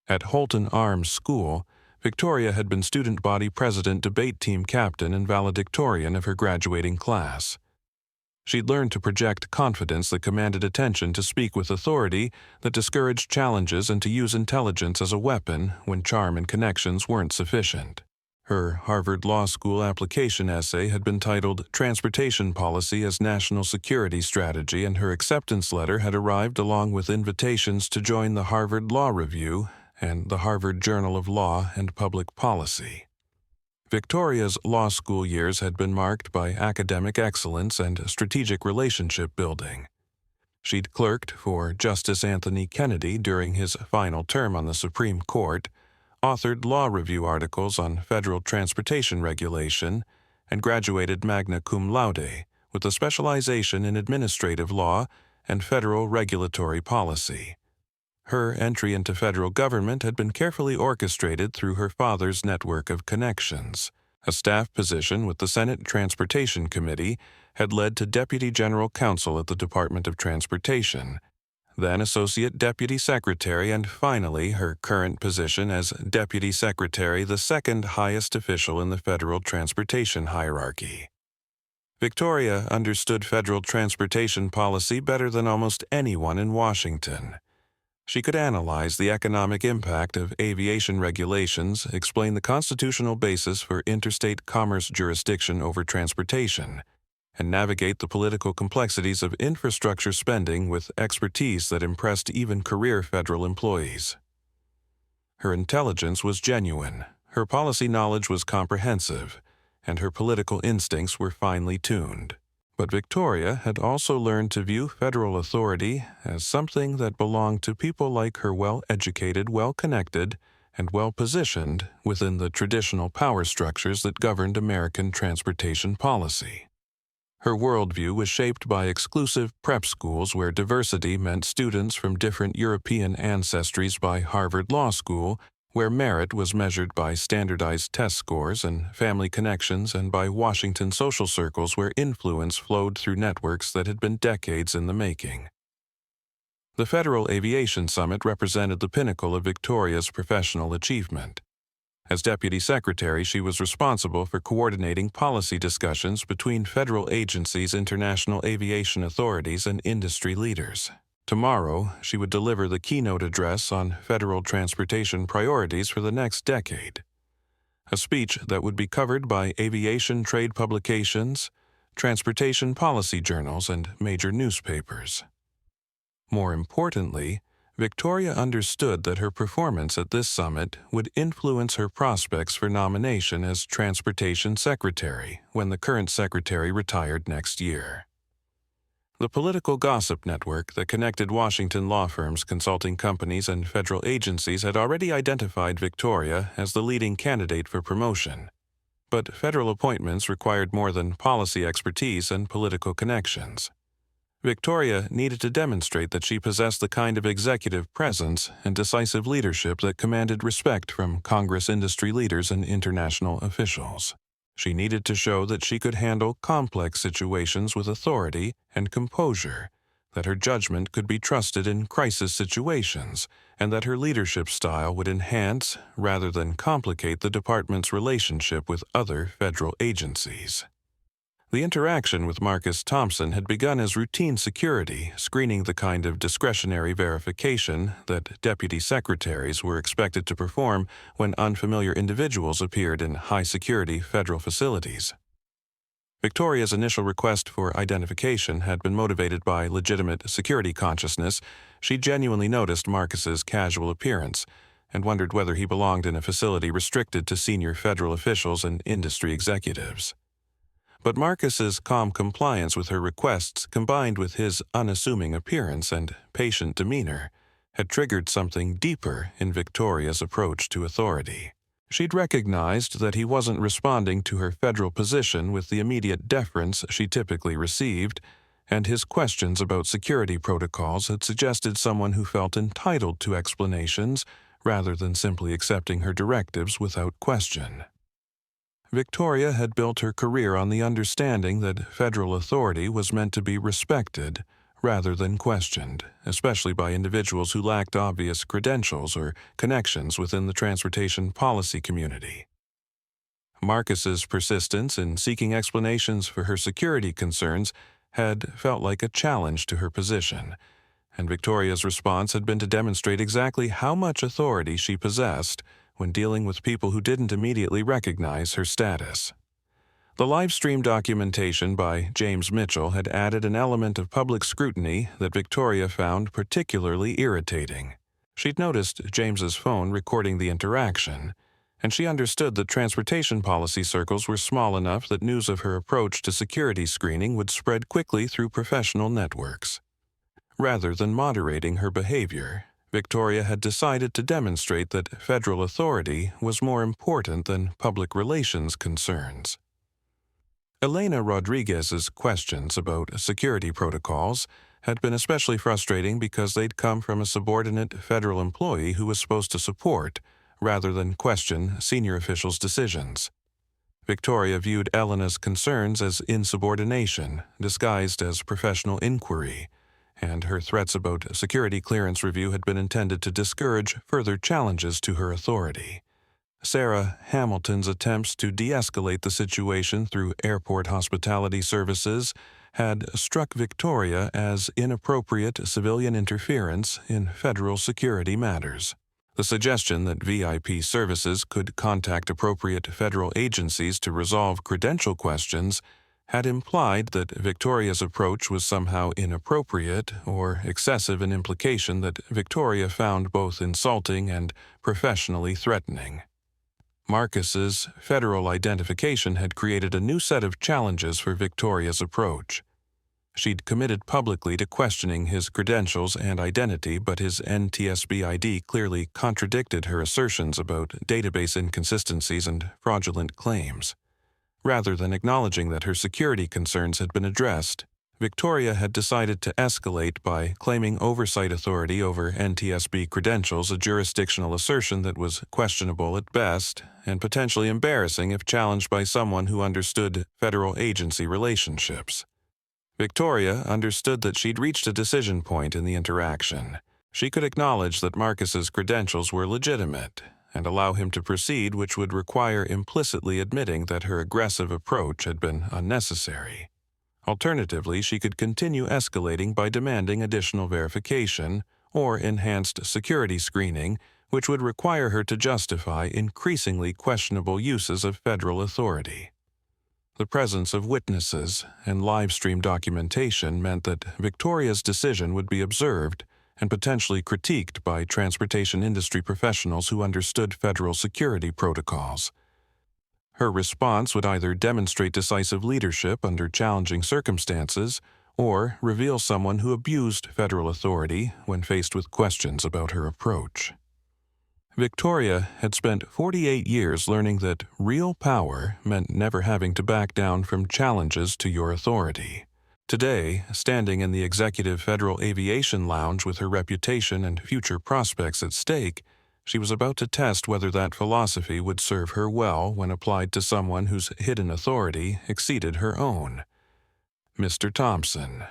At Holton Arms School, Victoria had been student body president, debate team captain, and valedictorian of her graduating class. She'd learned to project confidence that commanded attention, to speak with authority that discouraged challenges, and to use intelligence as a weapon when charm and connections weren't sufficient. Her Harvard Law School application essay had been titled "Transportation Policy as National Security Strategy," and her acceptance letter had arrived along with invitations to join the Harvard Law Review and the Harvard Journal of Law and Public Policy. Victoria's law school years had been marked by academic excellence and strategic relationship building. She'd clerked for Justice Anthony Kennedy during his final term on the Supreme Court, authored law review articles on federal transportation regulation, and graduated magna cum laude with a specialization in administrative law and federal regulatory policy. Her entry into federal government had been carefully orchestrated through her father's network of connections. A staff position with the Senate Transportation Committee had led to Deputy General Counsel at the Department of Transportation, then Associate Deputy Secretary, and finally her current position as Deputy Secretary, the second highest official in the federal transportation hierarchy. Victoria understood federal transportation policy better than almost anyone in Washington. She could analyze the economic impact of aviation regulations, explain the constitutional basis for interstate commerce jurisdiction over transportation, and navigate the political complexities of infrastructure spending with expertise that impressed even career federal employees. Her intelligence was genuine, her policy knowledge was comprehensive, and her political instincts were finely tuned. But Victoria had also learned to view federal authority as something that belonged to people like her, well-educated, well-connected, and well-positioned within the traditional power structures that governed American transportation policy. Her worldview was shaped by exclusive prep schools where diversity meant students from different European ancestries, by Harvard Law School, where merit was measured by standardized test scores and family connections, and by Washington social circles where influence flowed through networks that had been decades in the making. The Federal Aviation Summit represented the pinnacle of Victoria's professional achievement. As Deputy Secretary, she was responsible for coordinating policy discussions between federal agencies, international aviation authorities, and industry leaders. Tomorrow, she would deliver the keynote address on federal transportation priorities for the next decade, a speech that would be covered by aviation trade publications, transportation policy journals, and major newspapers. More importantly, Victoria understood that her performance at this summit would influence her prospects for nomination as Transportation Secretary when the current secretary retired next year. The political gossip network that connected Washington law firms, consulting companies, and federal agencies had already identified Victoria as the leading candidate for promotion. But federal appointments required more than policy expertise and political connections. Victoria needed to demonstrate that she possessed the kind of executive presence and decisive leadership that commanded respect from Congress industry leaders and international officials. She needed to show that she could handle complex situations with authority and composure, that her judgment could be trusted in crisis situations, and that her leadership style would enhance rather than complicate the department's relationship with other federal agencies. The interaction with Marcus Thompson had begun as routine security, screening the kind of discretionary verification that deputy secretaries were expected to perform when unfamiliar individuals appeared in high-security federal facilities. Victoria's initial request for identification had been motivated by legitimate security consciousness. She genuinely noticed Marcus's casual appearance and wondered whether he belonged in a facility restricted to senior federal officials and industry executives. But Marcus's calm compliance with her requests, combined with his unassuming appearance and patient demeanor, had triggered something deeper in Victoria's approach to authority. She'd recognized that he wasn't responding to her federal position with the immediate deference she typically received, and his questions about security protocols had suggested someone who felt entitled to explanations rather than simply accepting her directives without question. Victoria had built her career on the understanding that federal authority was meant to be respected rather than questioned, especially by individuals who lacked obvious credentials or connections within the transportation policy community. Marcus's persistence in seeking explanations for her security concerns had felt like a challenge to her position, and Victoria's response had been to demonstrate exactly how much authority she possessed when dealing with people who didn't immediately recognize her status. The live-stream documentation by James Mitchell had added an element of public scrutiny that Victoria found particularly irritating. She'd noticed James's phone recording the interaction, and she understood that transportation policy circles were small enough that news of her approach to security screening would spread quickly through professional networks. Rather than moderating her behavior, Victoria had decided to demonstrate that federal authority was more important than public relations concerns. Elena Rodriguez's questions about security protocols had been especially frustrating because they'd come from a subordinate federal employee who was supposed to support, rather than question, senior officials' decisions. Victoria viewed Elena's concerns as insubordination, disguised as professional inquiry, and her threats about security clearance review had been intended to discourage further challenges to her authority. Sarah Hamilton's attempts to de-escalate the situation through airport hospitality services had struck Victoria as inappropriate civilian interference in federal security matters. The suggestion that VIP services could contact appropriate federal agencies to resolve credential questions had implied that Victoria's approach was somehow inappropriate or excessive, an implication that Victoria found both insulting and professionally threatening. Marcus's federal identification had created a new set of challenges for Victoria's approach. She'd committed publicly to questioning his credentials and identity, but his NTSB ID clearly contradicted her assertions about database inconsistencies and fraudulent claims. Rather than acknowledging that her security concerns had been addressed, Victoria had decided to escalate by claiming oversight authority over NTSB credentials, a jurisdictional assertion that was questionable at best and potentially embarrassing if challenged by someone who understood federal agency relationships. Victoria understood that she'd reached a decision point in the interaction. She could acknowledge that Marcus's credentials were legitimate and allow him to proceed, which would require implicitly admitting that her aggressive approach had been unnecessary. Alternatively, she could continue escalating by demanding additional verification or enhanced security screening, which would require her to justify increasingly questionable uses of federal authority. The presence of witnesses and live-stream documentation meant that Victoria's decision would be observed and potentially critiqued by transportation industry professionals who understood federal security protocols. Her response would either demonstrate decisive leadership under challenging circumstances or reveal someone who abused federal authority when faced with questions about her approach. Victoria had spent 48 years learning that real power meant never having to back down from challenges to your authority. Today, standing in the Executive Federal Aviation Lounge with her reputation and future prospects at stake, she was about to test whether that philosophy would serve her well when applied to someone whose hidden authority exceeded her own. Mr. Thompson.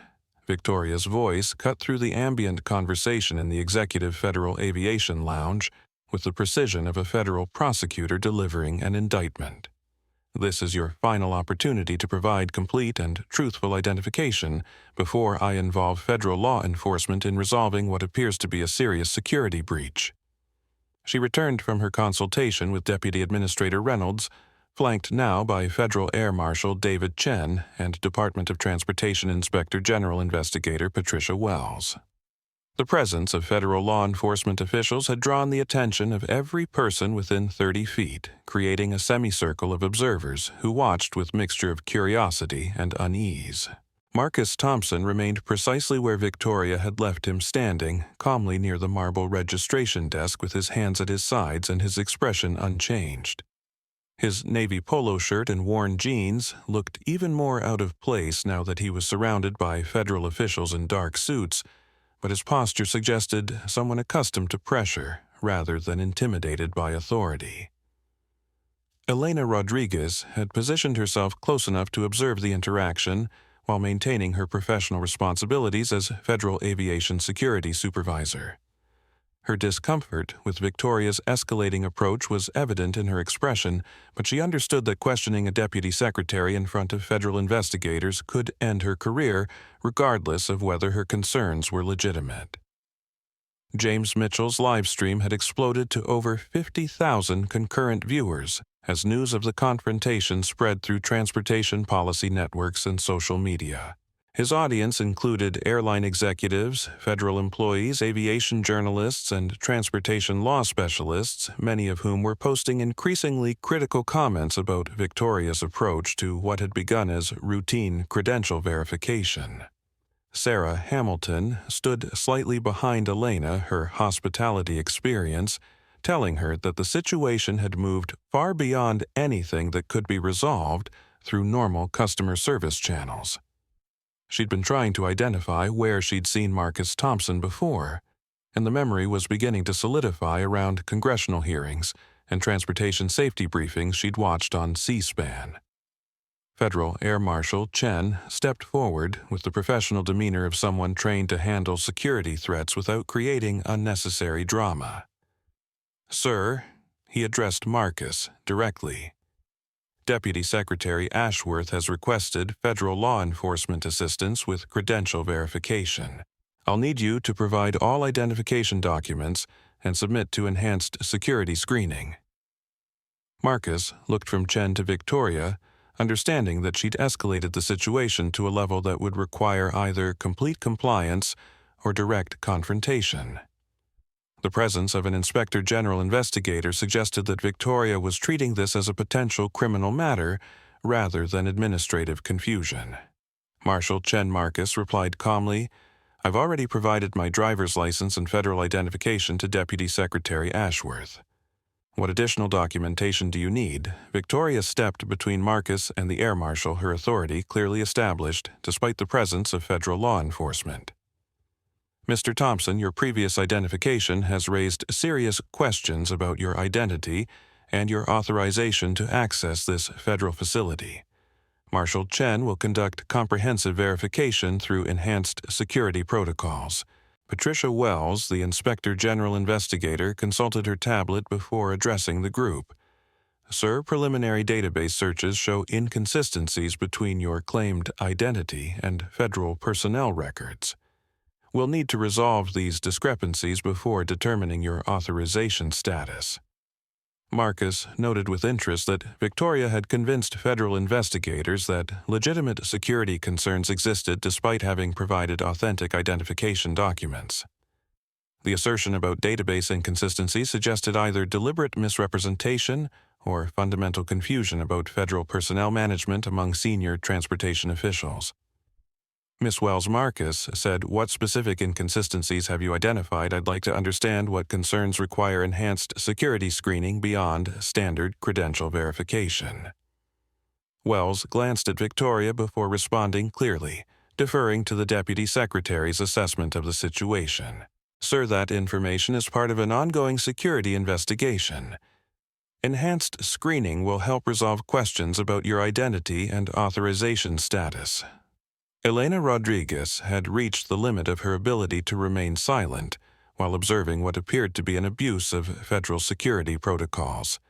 Victoria's voice cut through the ambient conversation in the Executive Federal Aviation Lounge with the precision of a federal prosecutor delivering an indictment. This is your final opportunity to provide complete and truthful identification before I involve federal law enforcement in resolving what appears to be a serious security breach. She returned from her consultation with Deputy Administrator Reynolds, flanked now by Federal Air Marshal David Chen and Department of Transportation Inspector General Investigator Patricia Wells. The presence of federal law enforcement officials had drawn the attention of every person within 30 feet, creating a semicircle of observers who watched with mixture of curiosity and unease. Marcus Thompson remained precisely where Victoria had left him standing, calmly near the marble registration desk with his hands at his sides and his expression unchanged. His navy polo shirt and worn jeans looked even more out of place now that he was surrounded by federal officials in dark suits, but his posture suggested someone accustomed to pressure rather than intimidated by authority. Elena Rodriguez had positioned herself close enough to observe the interaction while maintaining her professional responsibilities as Federal Aviation Security Supervisor. Her discomfort with Victoria's escalating approach was evident in her expression, but she understood that questioning a deputy secretary in front of federal investigators could end her career, regardless of whether her concerns were legitimate. James Mitchell's live stream had exploded to over 50,000 concurrent viewers as news of the confrontation spread through transportation policy networks and social media. His audience included airline executives, federal employees, aviation journalists, and transportation law specialists, many of whom were posting increasingly critical comments about Victoria's approach to what had begun as routine credential verification. Sarah Hamilton stood slightly behind Elena, her hospitality experience, telling her that the situation had moved far beyond anything that could be resolved through normal customer service channels. She'd been trying to identify where she'd seen Marcus Thompson before, and the memory was beginning to solidify around congressional hearings and transportation safety briefings she'd watched on C-SPAN. Federal Air Marshal Chen stepped forward with the professional demeanor of someone trained to handle security threats without creating unnecessary drama. "Sir," he addressed Marcus directly. Deputy Secretary Ashworth has requested federal law enforcement assistance with credential verification. I'll need you to provide all identification documents and submit to enhanced security screening. Marcus looked from Chen to Victoria, understanding that she'd escalated the situation to a level that would require either complete compliance or direct confrontation. The presence of an Inspector General investigator suggested that Victoria was treating this as a potential criminal matter rather than administrative confusion. Marshal Chen Marcus replied calmly, "I've already provided my driver's license and federal identification to Deputy Secretary Ashworth. What additional documentation do you need?" Victoria stepped between Marcus and the Air Marshal, her authority clearly established despite the presence of federal law enforcement. "Mr. Thompson, your previous identification has raised serious questions about your identity and your authorization to access this federal facility. Marshal Chen will conduct comprehensive verification through enhanced security protocols." Patricia Wells, the Inspector General investigator, consulted her tablet before addressing the group. "Sir, preliminary database searches show inconsistencies between your claimed identity and federal personnel records. We'll need to resolve these discrepancies before determining your authorization status." Marcus noted with interest that Victoria had convinced federal investigators that legitimate security concerns existed despite having provided authentic identification documents. The assertion about database inconsistencies suggested either deliberate misrepresentation or fundamental confusion about federal personnel management among senior transportation officials. Miss Wells Marcus said, "What specific inconsistencies have you identified? I'd like to understand what concerns require enhanced security screening beyond standard credential verification." Wells glanced at Victoria before responding clearly, deferring to the Deputy Secretary's assessment of the situation. "Sir, that information is part of an ongoing security investigation. Enhanced screening will help resolve questions about your identity and authorization status." Elena Rodriguez had reached the limit of her ability to remain silent while observing what appeared to be an abuse of federal security protocols.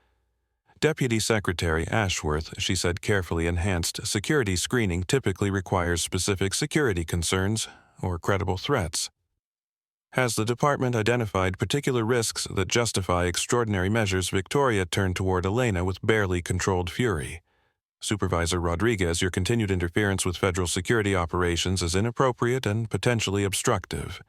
Deputy Secretary Ashworth, she said carefully, enhanced security screening typically requires specific security concerns or credible threats. Has the department identified particular risks that justify extraordinary measures? Victoria turned toward Elena with barely controlled fury. "Supervisor Rodriguez, your continued interference with federal security operations is inappropriate and potentially obstructive."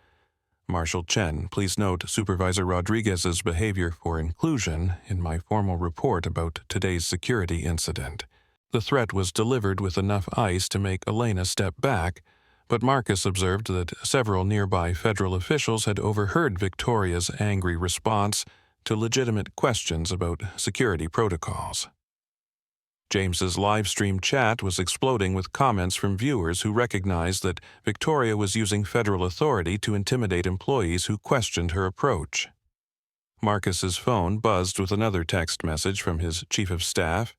Marshal Chen, please note Supervisor Rodriguez's behavior for inclusion in my formal report about today's security incident. The threat was delivered with enough ice to make Elena step back, but Marcus observed that several nearby federal officials had overheard Victoria's angry response to legitimate questions about security protocols. James's live stream chat was exploding with comments from viewers who recognized that Victoria was using federal authority to intimidate employees who questioned her approach. Marcus's phone buzzed with another text message from his chief of staff.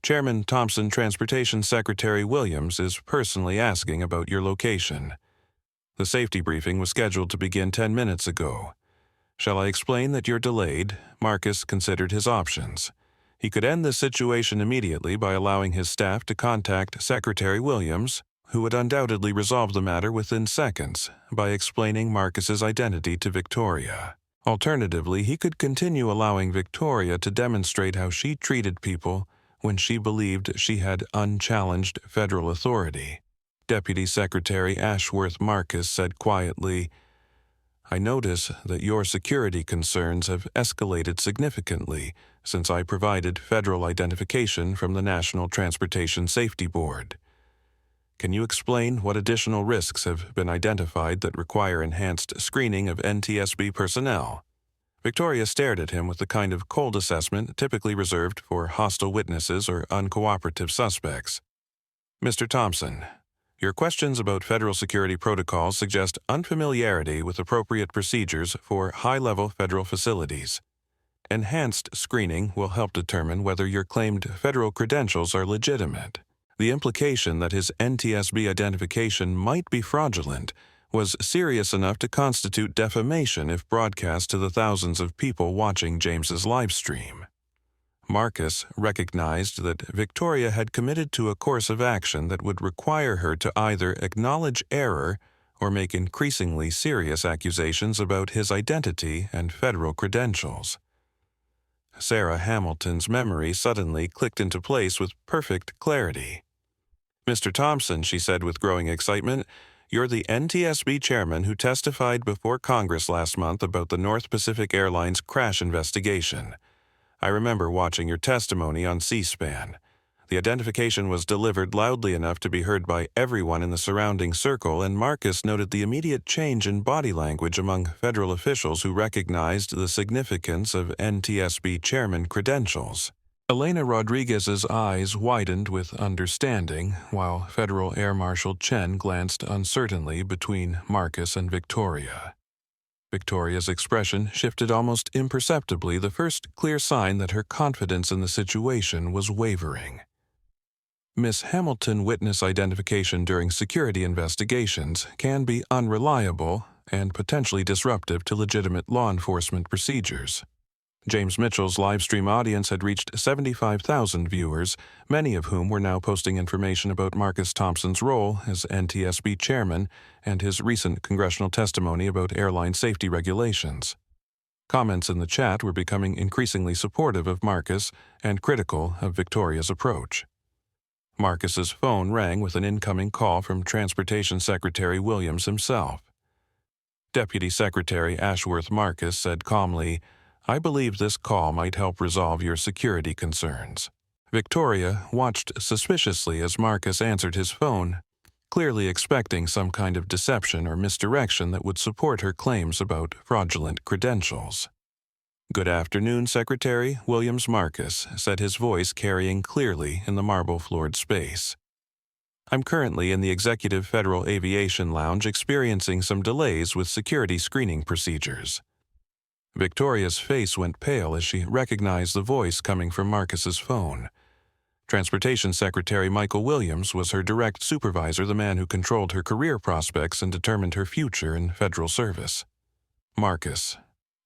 "Chairman Thompson, Transportation Secretary Williams is personally asking about your location. The safety briefing was scheduled to begin 10 minutes ago. Shall I explain that you're delayed?" Marcus considered his options. He could end the situation immediately by allowing his staff to contact Secretary Williams, who would undoubtedly resolve the matter within seconds by explaining Marcus's identity to Victoria. Alternatively, he could continue allowing Victoria to demonstrate how she treated people when she believed she had unchallenged federal authority. Deputy Secretary Ashworth Marcus said quietly, "I notice that your security concerns have escalated significantly since I provided federal identification from the National Transportation Safety Board. Can you explain what additional risks have been identified that require enhanced screening of NTSB personnel?" Victoria stared at him with the kind of cold assessment typically reserved for hostile witnesses or uncooperative suspects. "Mr. Thompson, your questions about federal security protocols suggest unfamiliarity with appropriate procedures for high-level federal facilities. Enhanced screening will help determine whether your claimed federal credentials are legitimate." The implication that his NTSB identification might be fraudulent was serious enough to constitute defamation if broadcast to the thousands of people watching James's live stream. Marcus recognized that Victoria had committed to a course of action that would require her to either acknowledge error or make increasingly serious accusations about his identity and federal credentials. Sarah Hamilton's memory suddenly clicked into place with perfect clarity. "Mr. Thompson," she said with growing excitement, "you're the NTSB Chairman who testified before Congress last month about the North Pacific Airlines crash investigation. I remember watching your testimony on C-SPAN. The identification was delivered loudly enough to be heard by everyone in the surrounding circle, and Marcus noted the immediate change in body language among federal officials who recognized the significance of NTSB Chairman credentials." Elena Rodriguez's eyes widened with understanding, while Federal Air Marshal Chen glanced uncertainly between Marcus and Victoria. Victoria's expression shifted almost imperceptibly, the first clear sign that her confidence in the situation was wavering. Miss Hamilton witness identification during security investigations can be unreliable and potentially disruptive to legitimate law enforcement procedures. James Mitchell's live stream audience had reached 75,000 viewers, many of whom were now posting information about Marcus Thompson's role as NTSB Chairman and his recent congressional testimony about airline safety regulations. Comments in the chat were becoming increasingly supportive of Marcus and critical of Victoria's approach. Marcus's phone rang with an incoming call from Transportation Secretary Williams himself. Deputy Secretary Ashworth Marcus said calmly, "I believe this call might help resolve your security concerns." Victoria watched suspiciously as Marcus answered his phone, clearly expecting some kind of deception or misdirection that would support her claims about fraudulent credentials. "Good afternoon, Secretary," Williams Marcus said, his voice carrying clearly in the marble-floored space. "I'm currently in the Executive Federal Aviation Lounge experiencing some delays with security screening procedures." Victoria's face went pale as she recognized the voice coming from Marcus's phone. Transportation Secretary Michael Williams was her direct supervisor, the man who controlled her career prospects and determined her future in federal service. "Marcus."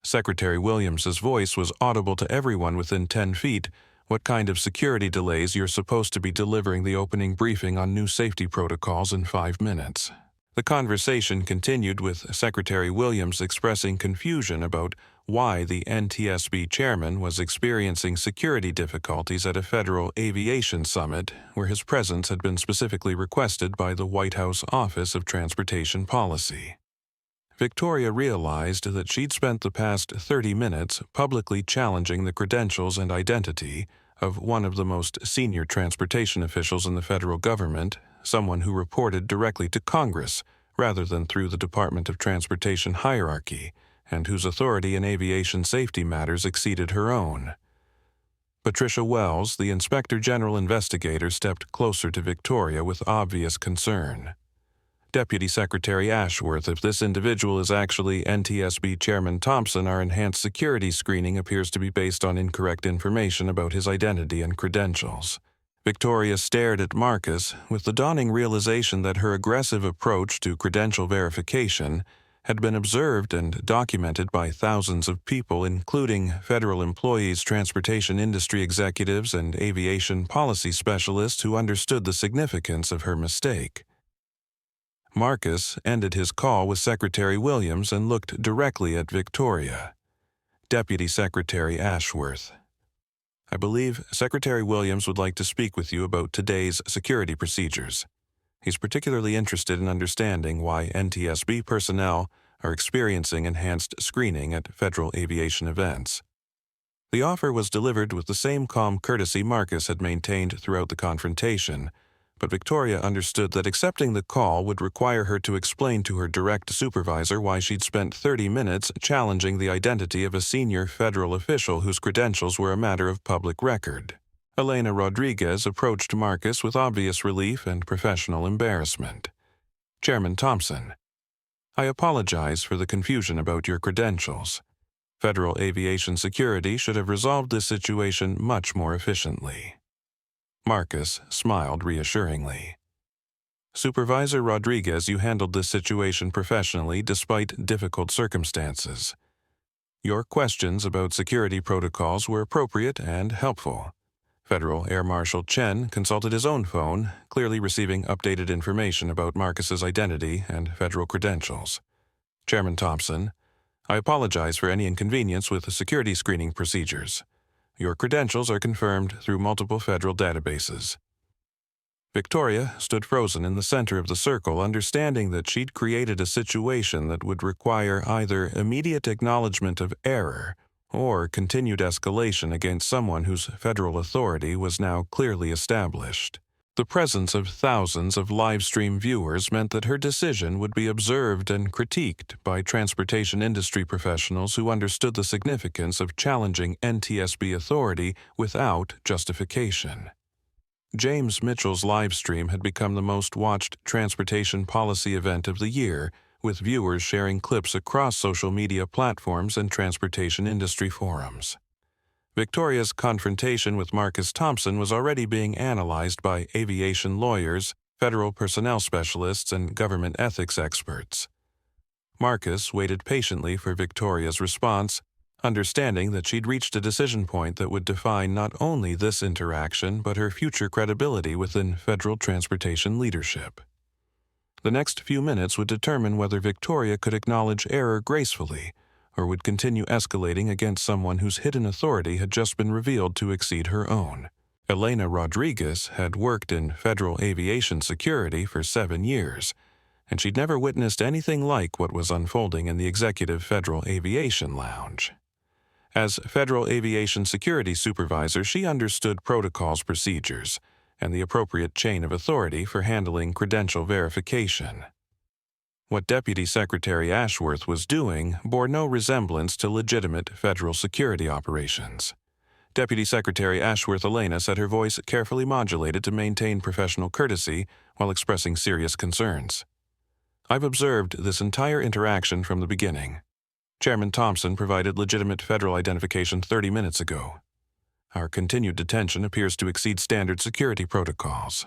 Secretary Williams's voice was audible to everyone within 10 feet. "What kind of security delays? You're supposed to be delivering the opening briefing on new safety protocols in 5 minutes." The conversation continued with Secretary Williams expressing confusion about why the NTSB Chairman was experiencing security difficulties at a federal aviation summit where his presence had been specifically requested by the White House Office of Transportation Policy. Victoria realized that she'd spent the past 30 minutes publicly challenging the credentials and identity of one of the most senior transportation officials in the federal government, someone who reported directly to Congress rather than through the Department of Transportation hierarchy, and whose authority in aviation safety matters exceeded her own. Patricia Wells, the Inspector General investigator, stepped closer to Victoria with obvious concern. "Deputy Secretary Ashworth, if this individual is actually NTSB Chairman Thompson, our enhanced security screening appears to be based on incorrect information about his identity and credentials." Victoria stared at Marcus with the dawning realization that her aggressive approach to credential verification had been observed and documented by thousands of people, including federal employees, transportation industry executives, and aviation policy specialists who understood the significance of her mistake. Marcus ended his call with Secretary Williams and looked directly at Victoria. "Deputy Secretary Ashworth, I believe Secretary Williams would like to speak with you about today's security procedures. He's particularly interested in understanding why NTSB personnel are experiencing enhanced screening at federal aviation events." The offer was delivered with the same calm courtesy Marcus had maintained throughout the confrontation, but Victoria understood that accepting the call would require her to explain to her direct supervisor why she'd spent 30 minutes challenging the identity of a senior federal official whose credentials were a matter of public record. Elena Rodriguez approached Marcus with obvious relief and professional embarrassment. "Chairman Thompson, I apologize for the confusion about your credentials. Federal aviation security should have resolved this situation much more efficiently." Marcus smiled reassuringly. "Supervisor Rodriguez, you handled this situation professionally despite difficult circumstances. Your questions about security protocols were appropriate and helpful." Federal Air Marshal Chen consulted his own phone, clearly receiving updated information about Marcus's identity and federal credentials. "Chairman Thompson, I apologize for any inconvenience with the security screening procedures. Your credentials are confirmed through multiple federal databases." Victoria stood frozen in the center of the circle, understanding that she'd created a situation that would require either immediate acknowledgement of error or continued escalation against someone whose federal authority was now clearly established. The presence of thousands of live-stream viewers meant that her decision would be observed and critiqued by transportation industry professionals who understood the significance of challenging NTSB authority without justification. James Mitchell's livestream had become the most watched transportation policy event of the year, with viewers sharing clips across social media platforms and transportation industry forums. Victoria's confrontation with Marcus Thompson was already being analyzed by aviation lawyers, federal personnel specialists, and government ethics experts. Marcus waited patiently for Victoria's response, understanding that she'd reached a decision point that would define not only this interaction but her future credibility within federal transportation leadership. The next few minutes would determine whether Victoria could acknowledge error gracefully or would continue escalating against someone whose hidden authority had just been revealed to exceed her own. Elena Rodriguez had worked in federal aviation security for 7 years, and she'd never witnessed anything like what was unfolding in the Executive Federal Aviation Lounge. As Federal Aviation Security Supervisor, she understood protocols, procedures, and the appropriate chain of authority for handling credential verification. What Deputy Secretary Ashworth was doing bore no resemblance to legitimate federal security operations. Deputy Secretary Ashworth Elena said, her voice carefully modulated to maintain professional courtesy while expressing serious concerns. I've observed this entire interaction from the beginning. Chairman Thompson provided legitimate federal identification 30 minutes ago. Our continued detention appears to exceed standard security protocols.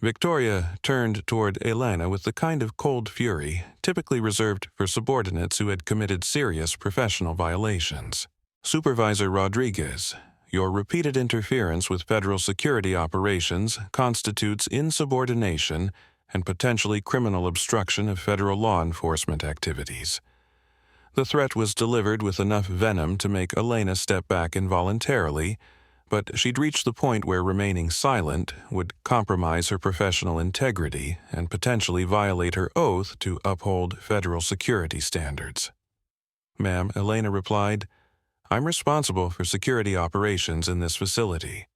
Victoria turned toward Elena with the kind of cold fury typically reserved for subordinates who had committed serious professional violations. Supervisor Rodriguez, your repeated interference with federal security operations constitutes insubordination and potentially criminal obstruction of federal law enforcement activities. The threat was delivered with enough venom to make Elena step back involuntarily, but she'd reached the point where remaining silent would compromise her professional integrity and potentially violate her oath to uphold federal security standards. Ma'am, Elena replied, I'm responsible for security operations in this facility.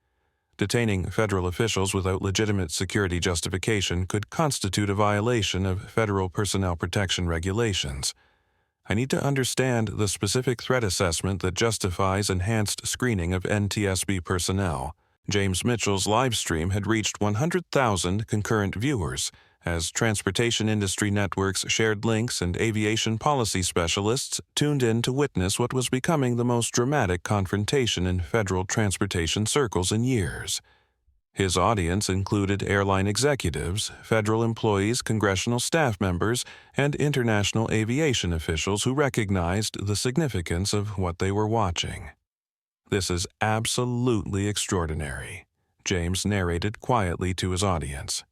Detaining federal officials without legitimate security justification could constitute a violation of federal personnel protection regulations. I need to understand the specific threat assessment that justifies enhanced screening of NTSB personnel. James Mitchell's live stream had reached 100,000 concurrent viewers, as transportation industry networks shared links and aviation policy specialists tuned in to witness what was becoming the most dramatic confrontation in federal transportation circles in years. His audience included airline executives, federal employees, congressional staff members, and international aviation officials who recognized the significance of what they were watching. This is absolutely extraordinary, James narrated quietly to his audience.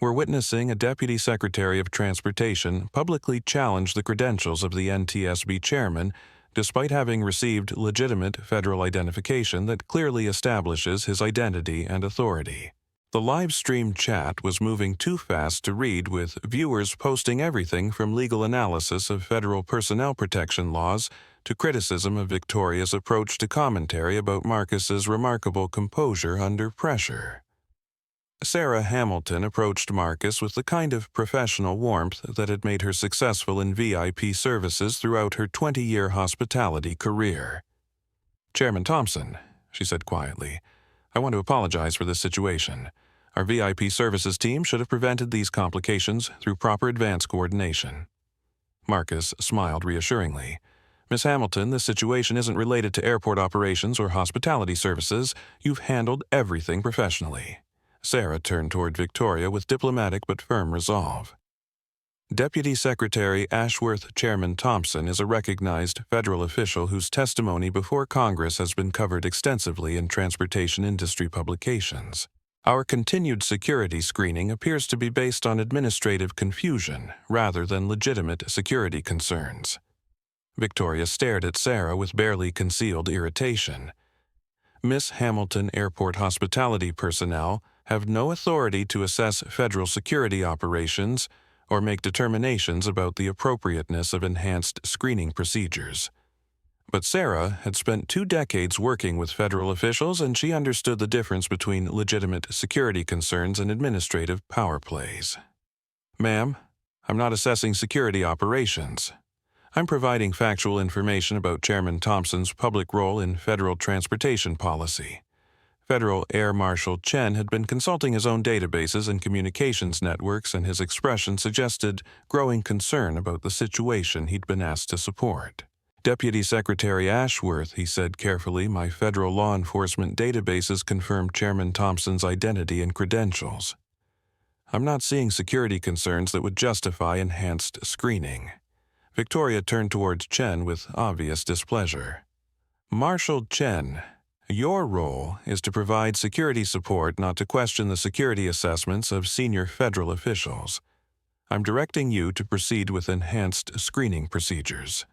We're witnessing a Deputy Secretary of Transportation publicly challenge the credentials of the NTSB Chairman despite having received legitimate federal identification that clearly establishes his identity and authority. The live stream chat was moving too fast to read, with viewers posting everything from legal analysis of federal personnel protection laws to criticism of Victoria's approach to commentary about Marcus's remarkable composure under pressure. Sarah Hamilton approached Marcus with the kind of professional warmth that had made her successful in VIP services throughout her 20-year hospitality career. Chairman Thompson, she said quietly, I want to apologize for this situation. Our VIP services team should have prevented these complications through proper advance coordination. Marcus smiled reassuringly. Miss Hamilton, this situation isn't related to airport operations or hospitality services. You've handled everything professionally. Sarah turned toward Victoria with diplomatic but firm resolve. Deputy Secretary Ashworth Chairman Thompson is a recognized federal official whose testimony before Congress has been covered extensively in transportation industry publications. Our continued security screening appears to be based on administrative confusion rather than legitimate security concerns. Victoria stared at Sarah with barely concealed irritation. Miss Hamilton Airport hospitality personnel have no authority to assess federal security operations or make determinations about the appropriateness of enhanced screening procedures. But Sarah had spent 2 decades working with federal officials, and she understood the difference between legitimate security concerns and administrative power plays. Ma'am, I'm not assessing security operations. I'm providing factual information about Chairman Thompson's public role in federal transportation policy. Federal Air Marshal Chen had been consulting his own databases and communications networks, and his expression suggested growing concern about the situation he'd been asked to support. Deputy Secretary Ashworth, he said carefully, my federal law enforcement databases confirmed Chairman Thompson's identity and credentials. I'm not seeing security concerns that would justify enhanced screening. Victoria turned towards Chen with obvious displeasure. Marshal Chen, your role is to provide security support, not to question the security assessments of senior federal officials. I'm directing you to proceed with enhanced screening procedures.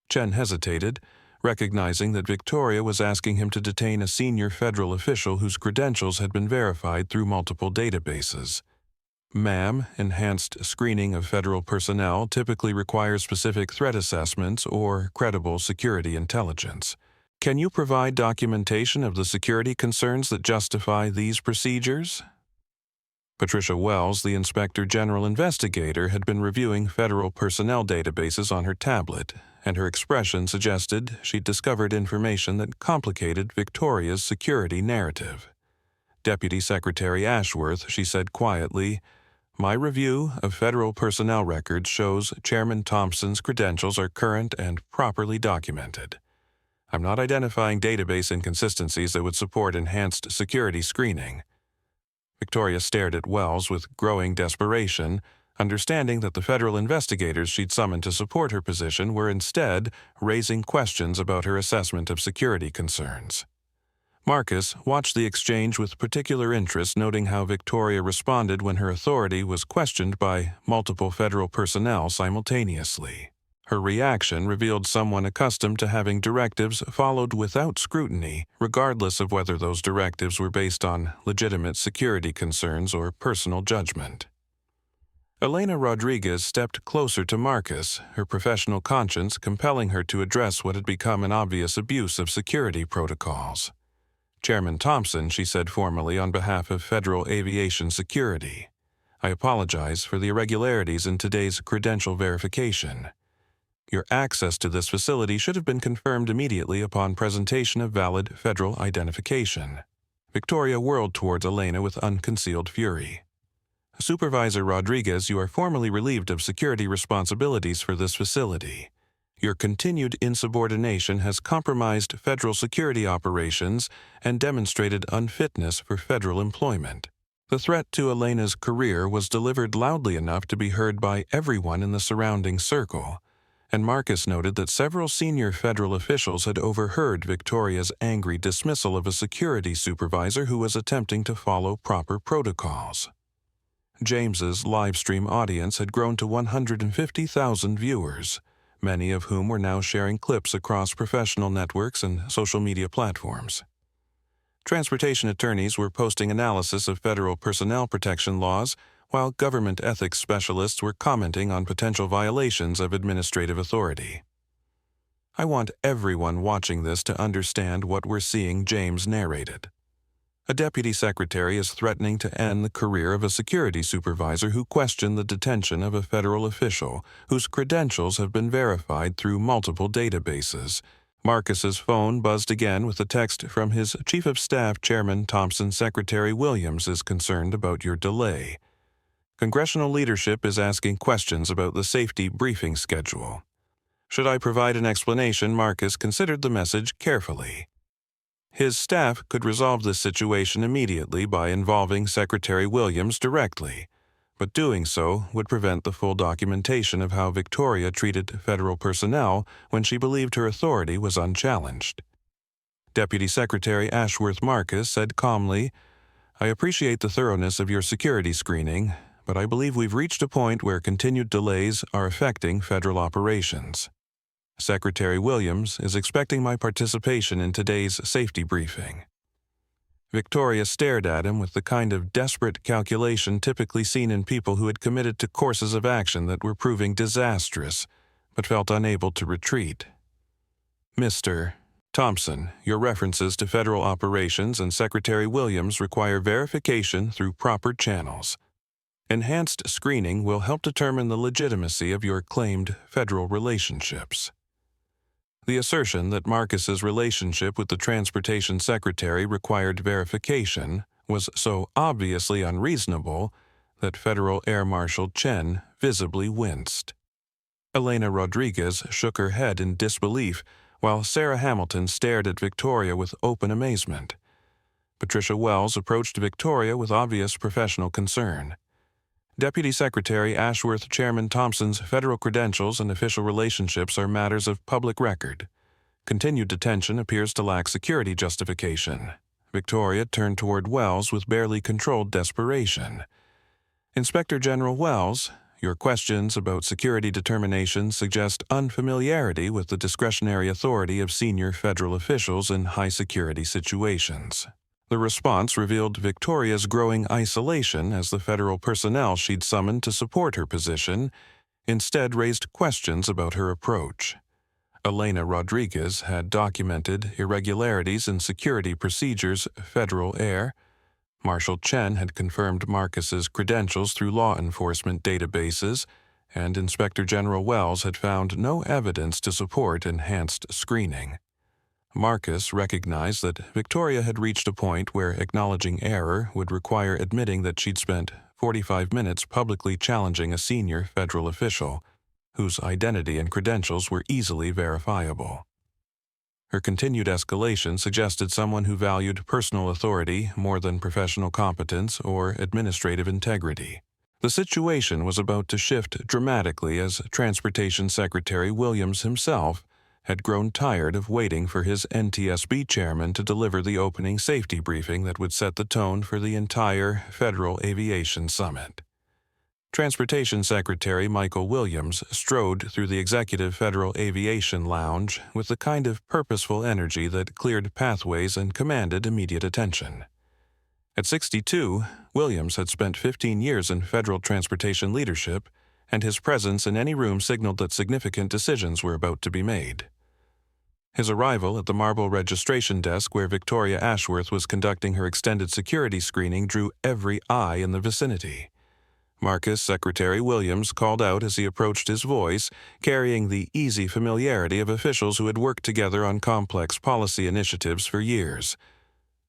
Chen hesitated, recognizing that Victoria was asking him to detain a senior federal official whose credentials had been verified through multiple databases. Ma'am, enhanced screening of federal personnel typically requires specific threat assessments or credible security intelligence. Can you provide documentation of the security concerns that justify these procedures? Patricia Wells, the Inspector General investigator, had been reviewing federal personnel databases on her tablet, and her expression suggested she'd discovered information that complicated Victoria's security narrative. Deputy Secretary Ashworth, she said quietly, "My review of federal personnel records shows Chairman Thompson's credentials are current and properly documented. I'm not identifying database inconsistencies that would support enhanced security screening." Victoria stared at Wells with growing desperation, understanding that the federal investigators she'd summoned to support her position were instead raising questions about her assessment of security concerns. Marcus watched the exchange with particular interest, noting how Victoria responded when her authority was questioned by multiple federal personnel simultaneously. Her reaction revealed someone accustomed to having directives followed without scrutiny, regardless of whether those directives were based on legitimate security concerns or personal judgment. Elena Rodriguez stepped closer to Marcus, her professional conscience compelling her to address what had become an obvious abuse of security protocols. "Chairman Thompson," she said formally on behalf of Federal Aviation Security, "I apologize for the irregularities in today's credential verification. Your access to this facility should have been confirmed immediately upon presentation of valid federal identification." Victoria whirled towards Elena with unconcealed fury. "Supervisor Rodriguez, you are formally relieved of security responsibilities for this facility. Your continued insubordination has compromised federal security operations and demonstrated unfitness for federal employment." The threat to Elena's career was delivered loudly enough to be heard by everyone in the surrounding circle, and Marcus noted that several senior federal officials had overheard Victoria's angry dismissal of a security supervisor who was attempting to follow proper protocols. James's livestream audience had grown to 150,000 viewers, many of whom were now sharing clips across professional networks and social media platforms. Transportation attorneys were posting analysis of federal personnel protection laws, while government ethics specialists were commenting on potential violations of administrative authority. "I want everyone watching this to understand what we're seeing," James narrated. "A deputy secretary is threatening to end the career of a security supervisor who questioned the detention of a federal official whose credentials have been verified through multiple databases." Marcus's phone buzzed again with a text from his Chief of Staff, Chairman Thompson. "Secretary Williams is concerned about your delay. Congressional leadership is asking questions about the safety briefing schedule." Should I provide an explanation? Marcus considered the message carefully. His staff could resolve this situation immediately by involving Secretary Williams directly, but doing so would prevent the full documentation of how Victoria treated federal personnel when she believed her authority was unchallenged. Deputy Secretary Ashworth. Marcus said calmly, "I appreciate the thoroughness of your security screening, but I believe we've reached a point where continued delays are affecting federal operations. Secretary Williams is expecting my participation in today's safety briefing." Victoria stared at him with the kind of desperate calculation typically seen in people who had committed to courses of action that were proving disastrous, but felt unable to retreat. "Mr. Thompson, your references to federal operations and Secretary Williams require verification through proper channels. Enhanced screening will help determine the legitimacy of your claimed federal relationships." The assertion that Marcus's relationship with the Transportation Secretary required verification was so obviously unreasonable that Federal Air Marshal Chen visibly winced. Elena Rodriguez shook her head in disbelief, while Sarah Hamilton stared at Victoria with open amazement. Patricia Wells approached Victoria with obvious professional concern. "Deputy Secretary Ashworth. Chairman Thompson's federal credentials and official relationships are matters of public record. Continued detention appears to lack security justification." Victoria turned toward Wells with barely controlled desperation. "Inspector General Wells, your questions about security determinations suggest unfamiliarity with the discretionary authority of senior federal officials in high-security situations." The response revealed Victoria's growing isolation as the federal personnel she'd summoned to support her position instead raised questions about her approach. Elena Rodriguez had documented irregularities in security procedures, Federal Air. Marshal Chen had confirmed Marcus's credentials through law enforcement databases, and Inspector General Wells had found no evidence to support enhanced screening. Marcus recognized that Victoria had reached a point where acknowledging error would require admitting that she'd spent 45 minutes publicly challenging a senior federal official, whose identity and credentials were easily verifiable. Her continued escalation suggested someone who valued personal authority more than professional competence or administrative integrity. The situation was about to shift dramatically as Transportation Secretary Williams himself had grown tired of waiting for his NTSB Chairman to deliver the opening safety briefing that would set the tone for the entire Federal Aviation Summit. Transportation Secretary Michael Williams strode through the Executive Federal Aviation Lounge with the kind of purposeful energy that cleared pathways and commanded immediate attention. At 62, Williams had spent 15 years in federal transportation leadership, and his presence in any room signaled that significant decisions were about to be made. His arrival at the marble registration desk where Victoria Ashworth was conducting her extended security screening drew every eye in the vicinity. Marcus Secretary Williams called out as he approached, his voice carrying the easy familiarity of officials who had worked together on complex policy initiatives for years.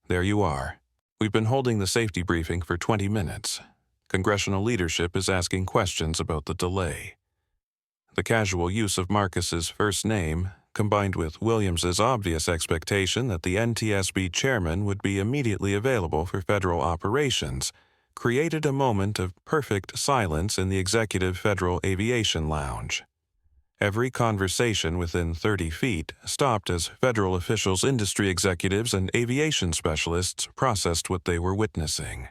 "There you are. We've been holding the safety briefing for 20 minutes. Congressional leadership is asking questions about the delay." The casual use of Marcus's first name, combined with Williams's obvious expectation that the NTSB Chairman would be immediately available for federal operations, created a moment of perfect silence in the Executive Federal Aviation Lounge. Every conversation within 30 feet stopped as federal officials, industry executives, and aviation specialists processed what they were witnessing.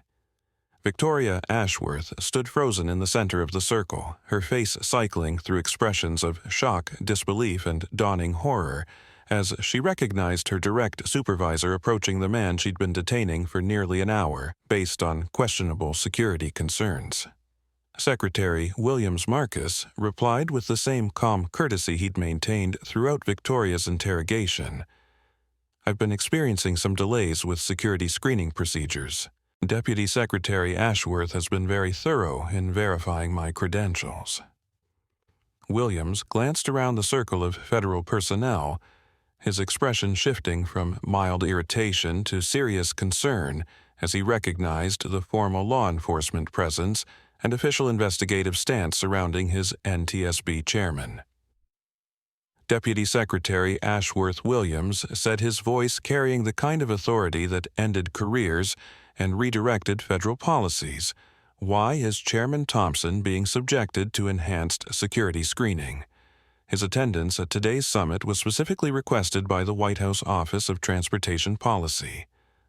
Victoria Ashworth stood frozen in the center of the circle, her face cycling through expressions of shock, disbelief, and dawning horror as she recognized her direct supervisor approaching the man she'd been detaining for nearly an hour based on questionable security concerns. Secretary Williams Marcus replied with the same calm courtesy he'd maintained throughout Victoria's interrogation. "I've been experiencing some delays with security screening procedures. Deputy Secretary Ashworth has been very thorough in verifying my credentials." Williams glanced around the circle of federal personnel, his expression shifting from mild irritation to serious concern as he recognized the formal law enforcement presence and official investigative stance surrounding his NTSB chairman. Deputy Secretary Ashworth Williams said, his voice carrying the kind of authority that ended careers and redirected federal policies. "Why is Chairman Thompson being subjected to enhanced security screening? His attendance at today's summit was specifically requested by the White House Office of Transportation Policy."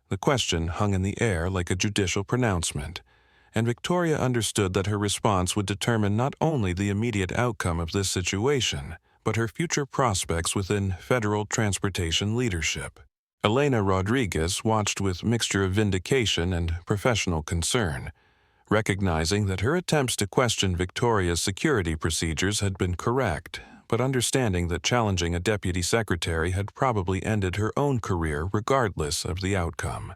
The question hung in the air like a judicial pronouncement, and Victoria understood that her response would determine not only the immediate outcome of this situation, but her future prospects within federal transportation leadership. Elena Rodriguez watched with mixture of vindication and professional concern, recognizing that her attempts to question Victoria's security procedures had been correct, but understanding that challenging a deputy secretary had probably ended her own career regardless of the outcome.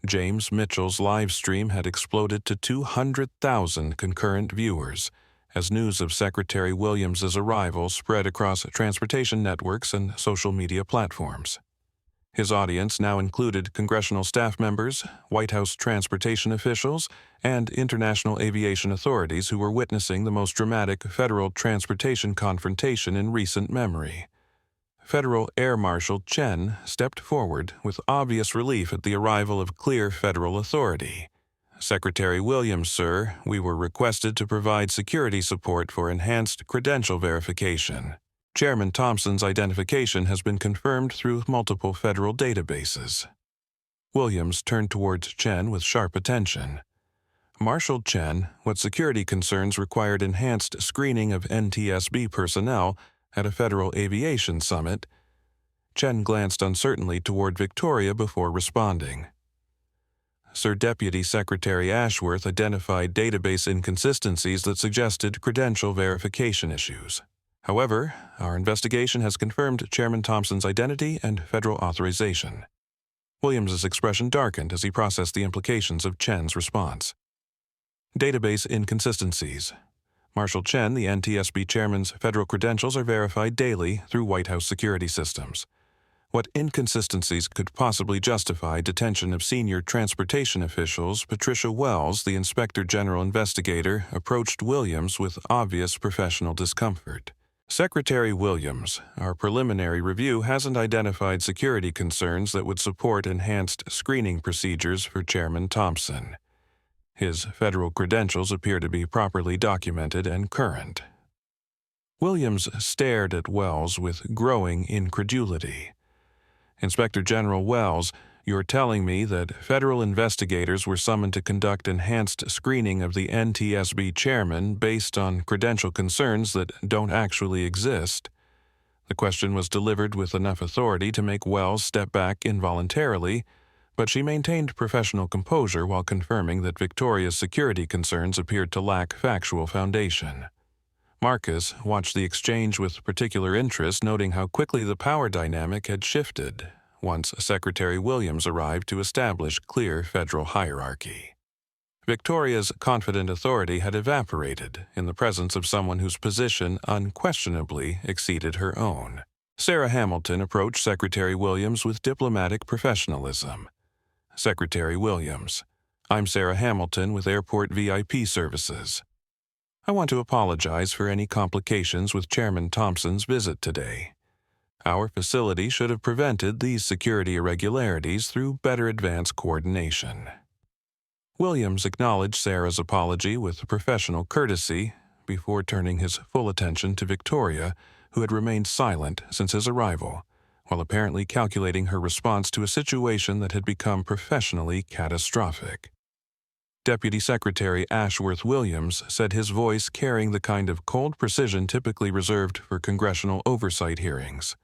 James Mitchell's live stream had exploded to 200,000 concurrent viewers as news of Secretary Williams's arrival spread across transportation networks and social media platforms. His audience now included congressional staff members, White House transportation officials, and international aviation authorities who were witnessing the most dramatic federal transportation confrontation in recent memory. Federal Air Marshal Chen stepped forward with obvious relief at the arrival of clear federal authority. "Secretary Williams, sir, we were requested to provide security support for enhanced credential verification. Chairman Thompson's identification has been confirmed through multiple federal databases." Williams turned towards Chen with sharp attention. "Marshal Chen, what security concerns required enhanced screening of NTSB personnel at a federal aviation summit?" Chen glanced uncertainly toward Victoria before responding. "Sir, Deputy Secretary Ashworth identified database inconsistencies that suggested credential verification issues. However, our investigation has confirmed Chairman Thompson's identity and federal authorization. Williams's expression darkened as he processed the implications of Chen's response. Database inconsistencies. Marshal Chen, the NTSB Chairman's federal credentials are verified daily through White House security systems. What inconsistencies could possibly justify detention of senior transportation officials? Patricia Wells, the Inspector General investigator, approached Williams with obvious professional discomfort. Secretary Williams, our preliminary review hasn't identified security concerns that would support enhanced screening procedures for Chairman Thompson. His federal credentials appear to be properly documented and current. Williams stared at Wells with growing incredulity. Inspector General Wells, you're telling me that federal investigators were summoned to conduct enhanced screening of the NTSB chairman based on credential concerns that don't actually exist? The question was delivered with enough authority to make Wells step back involuntarily, but she maintained professional composure while confirming that Victoria's security concerns appeared to lack factual foundation. Marcus watched the exchange with particular interest, noting how quickly the power dynamic had shifted once Secretary Williams arrived to establish clear federal hierarchy. Victoria's confident authority had evaporated in the presence of someone whose position unquestionably exceeded her own. Sarah Hamilton approached Secretary Williams with diplomatic professionalism. Secretary Williams, I'm Sarah Hamilton with Airport VIP Services. I want to apologize for any complications with Chairman Thompson's visit today. Our facility should have prevented these security irregularities through better advance coordination. Williams acknowledged Sarah's apology with professional courtesy before turning his full attention to Victoria, who had remained silent since his arrival, while apparently calculating her response to a situation that had become professionally catastrophic. Deputy Secretary Ashworth Williams said, his voice carrying the kind of cold precision typically reserved for congressional oversight hearings.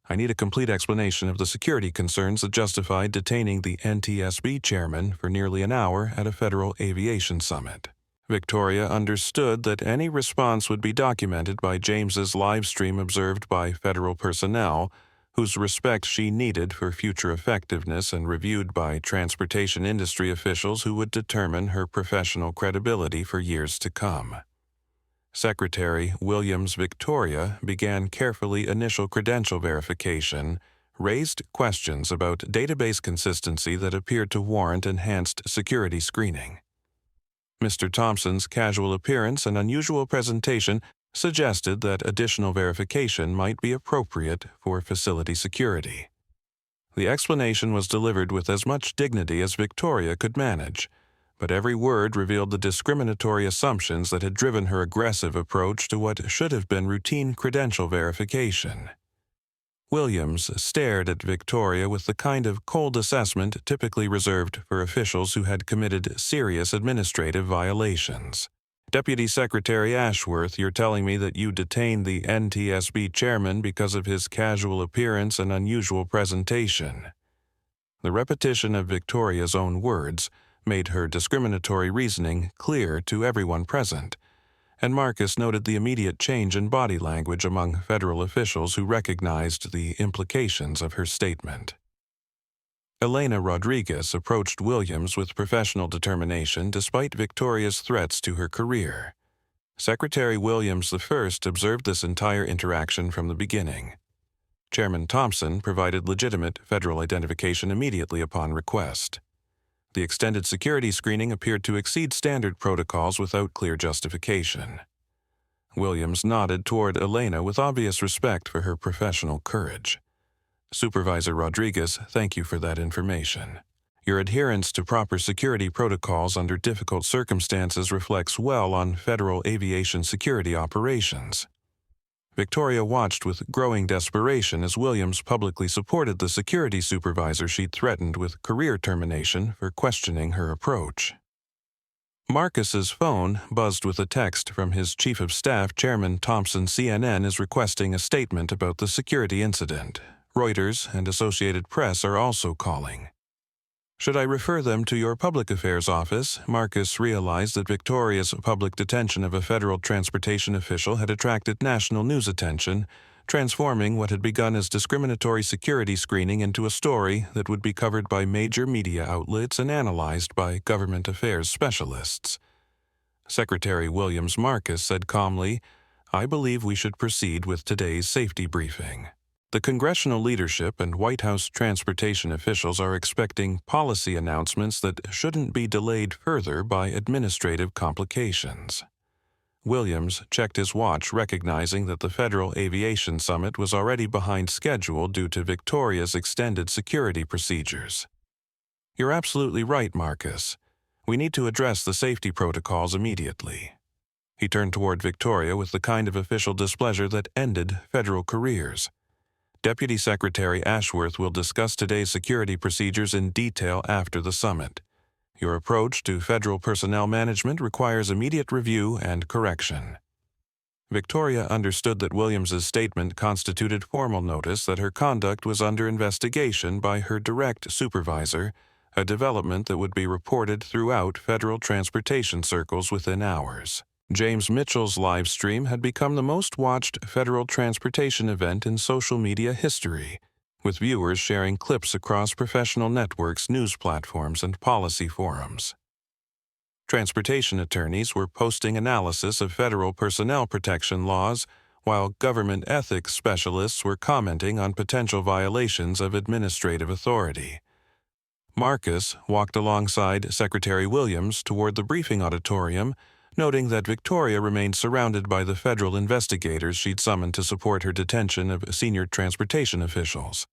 I need a complete explanation of the security concerns that justified detaining the NTSB chairman for nearly an hour at a federal aviation summit. Victoria understood that any response would be documented by James's live stream observed by federal personnel, whose respect she needed for future effectiveness and reviewed by transportation industry officials who would determine her professional credibility for years to come. Secretary Williams Victoria began carefully initial credential verification, raised questions about database consistency that appeared to warrant enhanced security screening. Mr. Thompson's casual appearance and unusual presentation suggested that additional verification might be appropriate for facility security. The explanation was delivered with as much dignity as Victoria could manage, but every word revealed the discriminatory assumptions that had driven her aggressive approach to what should have been routine credential verification. Williams stared at Victoria with the kind of cold assessment typically reserved for officials who had committed serious administrative violations. Deputy Secretary Ashworth, you're telling me that you detained the NTSB chairman because of his casual appearance and unusual presentation. The repetition of Victoria's own words made her discriminatory reasoning clear to everyone present, and Marcus noted the immediate change in body language among federal officials who recognized the implications of her statement. Elena Rodriguez approached Williams with professional determination despite Victoria's threats to her career. Secretary Williams I observed this entire interaction from the beginning. Chairman Thompson provided legitimate federal identification immediately upon request. The extended security screening appeared to exceed standard protocols without clear justification. Williams nodded toward Elena with obvious respect for her professional courage. Supervisor Rodriguez, thank you for that information. Your adherence to proper security protocols under difficult circumstances reflects well on federal aviation security operations. Victoria watched with growing desperation as Williams publicly supported the security supervisor she'd threatened with career termination for questioning her approach. Marcus's phone buzzed with a text from his Chief of Staff, Chairman Thompson. CNN is requesting a statement about the security incident. Reuters and Associated Press are also calling. Should I refer them to your public affairs office? Marcus realized that Victoria's public detention of a federal transportation official had attracted national news attention, transforming what had begun as discriminatory security screening into a story that would be covered by major media outlets and analyzed by government affairs specialists. Secretary Williams Marcus said calmly, "I believe we should proceed with today's safety briefing. The congressional leadership and White House transportation officials are expecting policy announcements that shouldn't be delayed further by administrative complications." Williams checked his watch, recognizing that the Federal Aviation Summit was already behind schedule due to Victoria's extended security procedures. "You're absolutely right, Marcus. We need to address the safety protocols immediately." He turned toward Victoria with the kind of official displeasure that ended federal careers. "Deputy Secretary Ashworth will discuss today's security procedures in detail after the summit. Your approach to federal personnel management requires immediate review and correction." Victoria understood that Williams's statement constituted formal notice that her conduct was under investigation by her direct supervisor, a development that would be reported throughout federal transportation circles within hours. James Mitchell's live stream had become the most watched federal transportation event in social media history, with viewers sharing clips across professional networks, news platforms, and policy forums. Transportation attorneys were posting analysis of federal personnel protection laws, while government ethics specialists were commenting on potential violations of administrative authority. Marcus walked alongside Secretary Williams toward the briefing auditorium, noting that Victoria remained surrounded by the federal investigators she'd summoned to support her detention of senior transportation officials.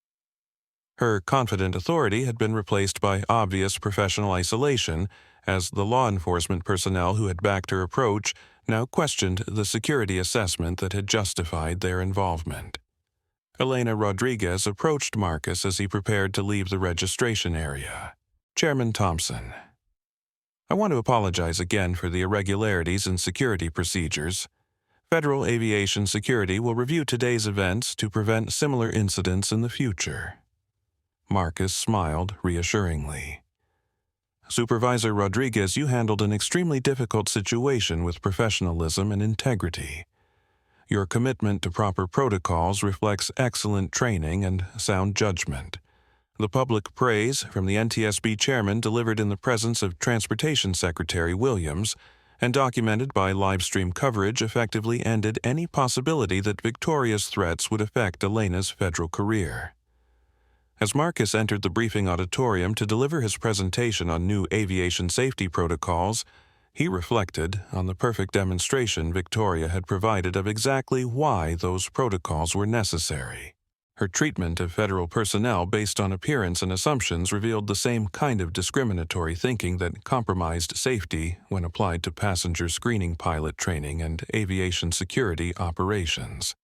Her confident authority had been replaced by obvious professional isolation, as the law enforcement personnel who had backed her approach now questioned the security assessment that had justified their involvement. Elena Rodriguez approached Marcus as he prepared to leave the registration area. "Chairman Thompson, I want to apologize again for the irregularities in security procedures. Federal Aviation Security will review today's events to prevent similar incidents in the future." Marcus smiled reassuringly. "Supervisor Rodriguez, you handled an extremely difficult situation with professionalism and integrity. Your commitment to proper protocols reflects excellent training and sound judgment. The public praise from the NTSB Chairman, delivered in the presence of Transportation Secretary Williams and documented by live-stream coverage, effectively ended any possibility that Victoria's threats would affect Elena's federal career." As Marcus entered the briefing auditorium to deliver his presentation on new aviation safety protocols, he reflected on the perfect demonstration Victoria had provided of exactly why those protocols were necessary. Her treatment of federal personnel based on appearance and assumptions revealed the same kind of discriminatory thinking that compromised safety when applied to passenger screening, pilot training, and aviation security operations.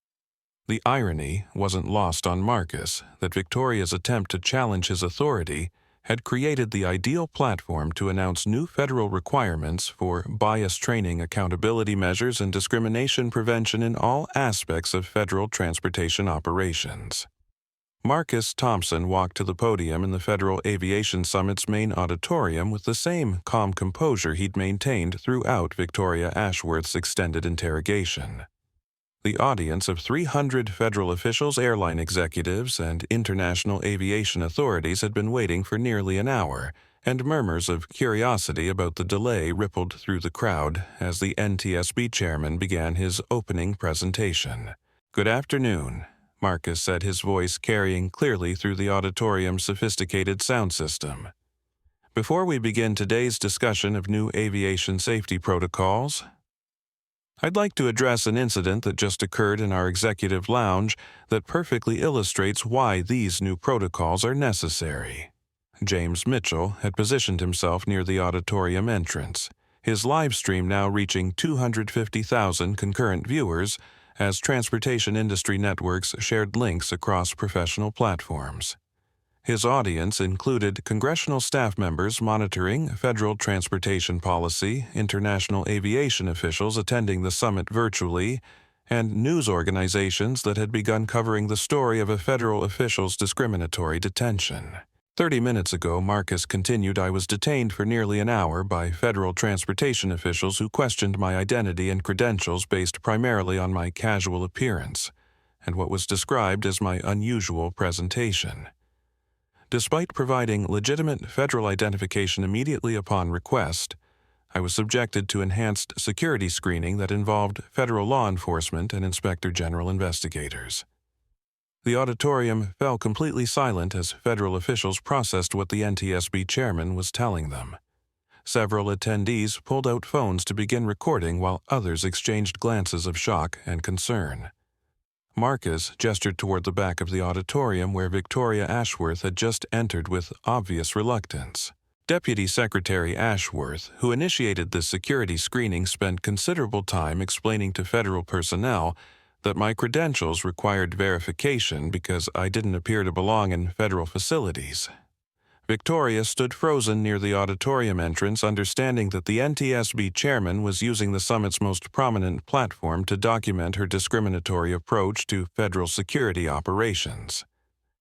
The irony wasn't lost on Marcus that Victoria's attempt to challenge his authority had created the ideal platform to announce new federal requirements for bias training, accountability measures, and discrimination prevention in all aspects of federal transportation operations. Marcus Thompson walked to the podium in the Federal Aviation Summit's main auditorium with the same calm composure he'd maintained throughout Victoria Ashworth's extended interrogation. The audience of 300 federal officials, airline executives, and international aviation authorities had been waiting for nearly an hour, and murmurs of curiosity about the delay rippled through the crowd as the NTSB Chairman began his opening presentation. "Good afternoon," Marcus said, his voice carrying clearly through the auditorium's sophisticated sound system. "Before we begin today's discussion of new aviation safety protocols, I'd like to address an incident that just occurred in our executive lounge that perfectly illustrates why these new protocols are necessary." James Mitchell had positioned himself near the auditorium entrance, his live stream now reaching 250,000 concurrent viewers as transportation industry networks shared links across professional platforms. His audience included congressional staff members monitoring federal transportation policy, international aviation officials attending the summit virtually, and news organizations that had begun covering the story of a federal official's discriminatory detention. 30 minutes ago, Marcus continued, I was detained for nearly an hour by federal transportation officials who questioned my identity and credentials based primarily on my casual appearance and what was described as my unusual presentation. Despite providing legitimate federal identification immediately upon request, I was subjected to enhanced security screening that involved federal law enforcement and Inspector General investigators. The auditorium fell completely silent as federal officials processed what the NTSB Chairman was telling them. Several attendees pulled out phones to begin recording while others exchanged glances of shock and concern. Marcus gestured toward the back of the auditorium where Victoria Ashworth had just entered with obvious reluctance. Deputy Secretary Ashworth, who initiated the security screening, spent considerable time explaining to federal personnel that my credentials required verification because I didn't appear to belong in federal facilities. Victoria stood frozen near the auditorium entrance, understanding that the NTSB Chairman was using the summit's most prominent platform to document her discriminatory approach to federal security operations.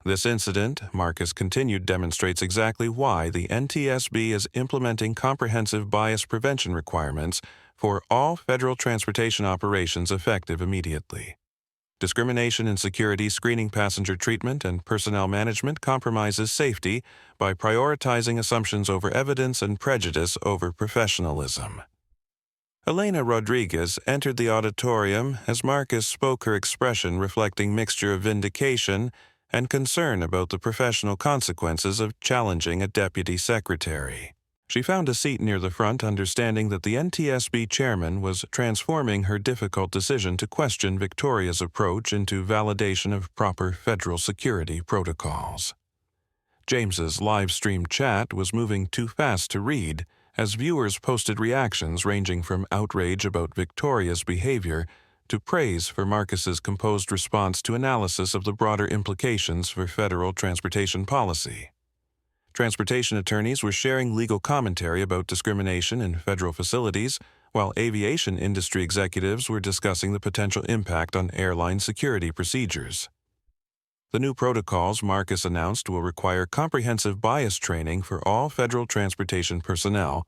This incident, Marcus continued, demonstrates exactly why the NTSB is implementing comprehensive bias prevention requirements for all federal transportation operations effective immediately. Discrimination in security screening, passenger treatment, and personnel management compromises safety by prioritizing assumptions over evidence and prejudice over professionalism. Elena Rodriguez entered the auditorium as Marcus spoke, her expression reflecting mixture of vindication and concern about the professional consequences of challenging a deputy secretary. She found a seat near the front, understanding that the NTSB Chairman was transforming her difficult decision to question Victoria's approach into validation of proper federal security protocols. James's live-stream chat was moving too fast to read, as viewers posted reactions ranging from outrage about Victoria's behavior to praise for Marcus's composed response to analysis of the broader implications for federal transportation policy. Transportation attorneys were sharing legal commentary about discrimination in federal facilities, while aviation industry executives were discussing the potential impact on airline security procedures. The new protocols Marcus announced will require comprehensive bias training for all federal transportation personnel,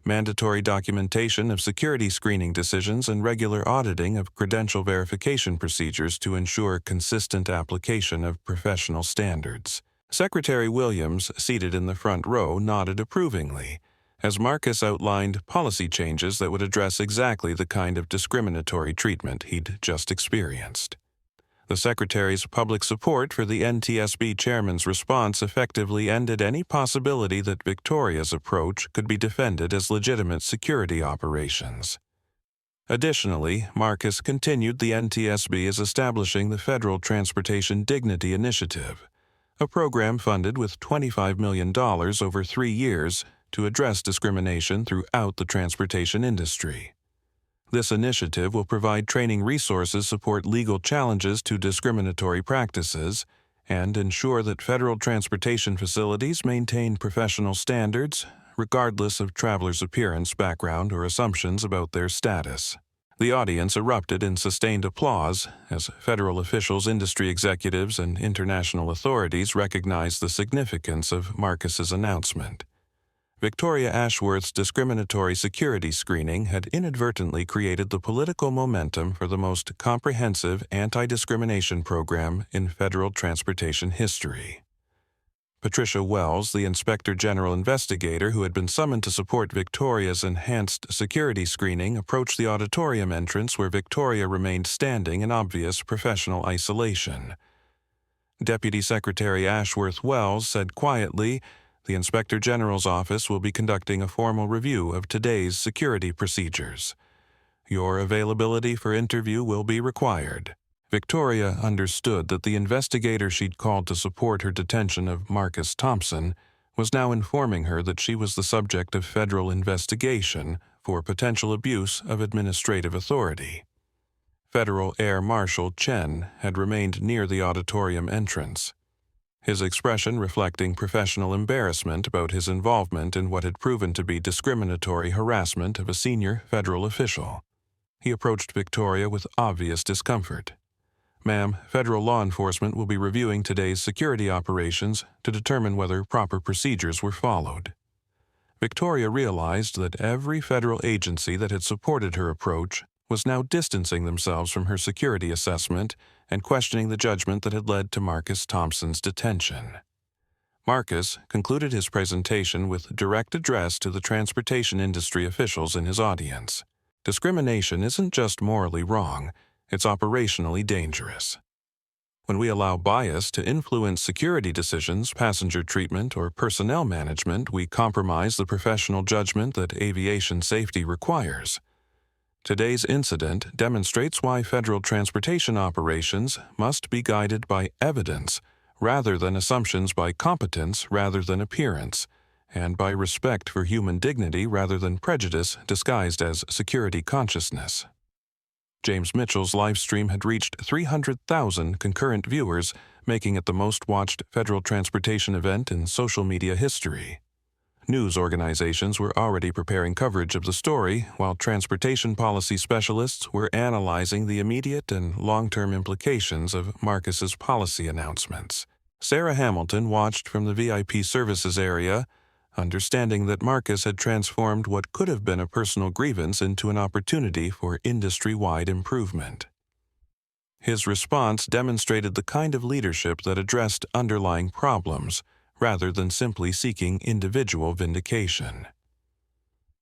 mandatory documentation of security screening decisions, and regular auditing of credential verification procedures to ensure consistent application of professional standards. Secretary Williams, seated in the front row, nodded approvingly as Marcus outlined policy changes that would address exactly the kind of discriminatory treatment he'd just experienced. The Secretary's public support for the NTSB Chairman's response effectively ended any possibility that Victoria's approach could be defended as legitimate security operations. Additionally, Marcus continued the NTSB is establishing the Federal Transportation Dignity Initiative, a program funded with $25 million over 3 years to address discrimination throughout the transportation industry. This initiative will provide training resources, support legal challenges to discriminatory practices, and ensure that federal transportation facilities maintain professional standards, regardless of travelers' appearance, background, or assumptions about their status. The audience erupted in sustained applause as federal officials, industry executives, and international authorities recognized the significance of Marcus's announcement. Victoria Ashworth's discriminatory security screening had inadvertently created the political momentum for the most comprehensive anti-discrimination program in federal transportation history. Patricia Wells, the Inspector General investigator who had been summoned to support Victoria's enhanced security screening, approached the auditorium entrance where Victoria remained standing in obvious professional isolation. Deputy Secretary Ashworth Wells said quietly, "The Inspector General's office will be conducting a formal review of today's security procedures. Your availability for interview will be required." Victoria understood that the investigator she'd called to support her detention of Marcus Thompson was now informing her that she was the subject of federal investigation for potential abuse of administrative authority. Federal Air Marshal Chen had remained near the auditorium entrance, his expression reflecting professional embarrassment about his involvement in what had proven to be discriminatory harassment of a senior federal official. He approached Victoria with obvious discomfort. Ma'am, federal law enforcement will be reviewing today's security operations to determine whether proper procedures were followed. Victoria realized that every federal agency that had supported her approach was now distancing themselves from her security assessment and questioning the judgment that had led to Marcus Thompson's detention. Marcus concluded his presentation with direct address to the transportation industry officials in his audience. Discrimination isn't just morally wrong, it's operationally dangerous. When we allow bias to influence security decisions, passenger treatment, or personnel management, we compromise the professional judgment that aviation safety requires. Today's incident demonstrates why federal transportation operations must be guided by evidence rather than assumptions, by competence rather than appearance, and by respect for human dignity rather than prejudice disguised as security consciousness. James Mitchell's live stream had reached 300,000 concurrent viewers, making it the most-watched federal transportation event in social media history. News organizations were already preparing coverage of the story, while transportation policy specialists were analyzing the immediate and long-term implications of Marcus's policy announcements. Sarah Hamilton watched from the VIP services area, understanding that Marcus had transformed what could have been a personal grievance into an opportunity for industry-wide improvement. His response demonstrated the kind of leadership that addressed underlying problems, rather than simply seeking individual vindication.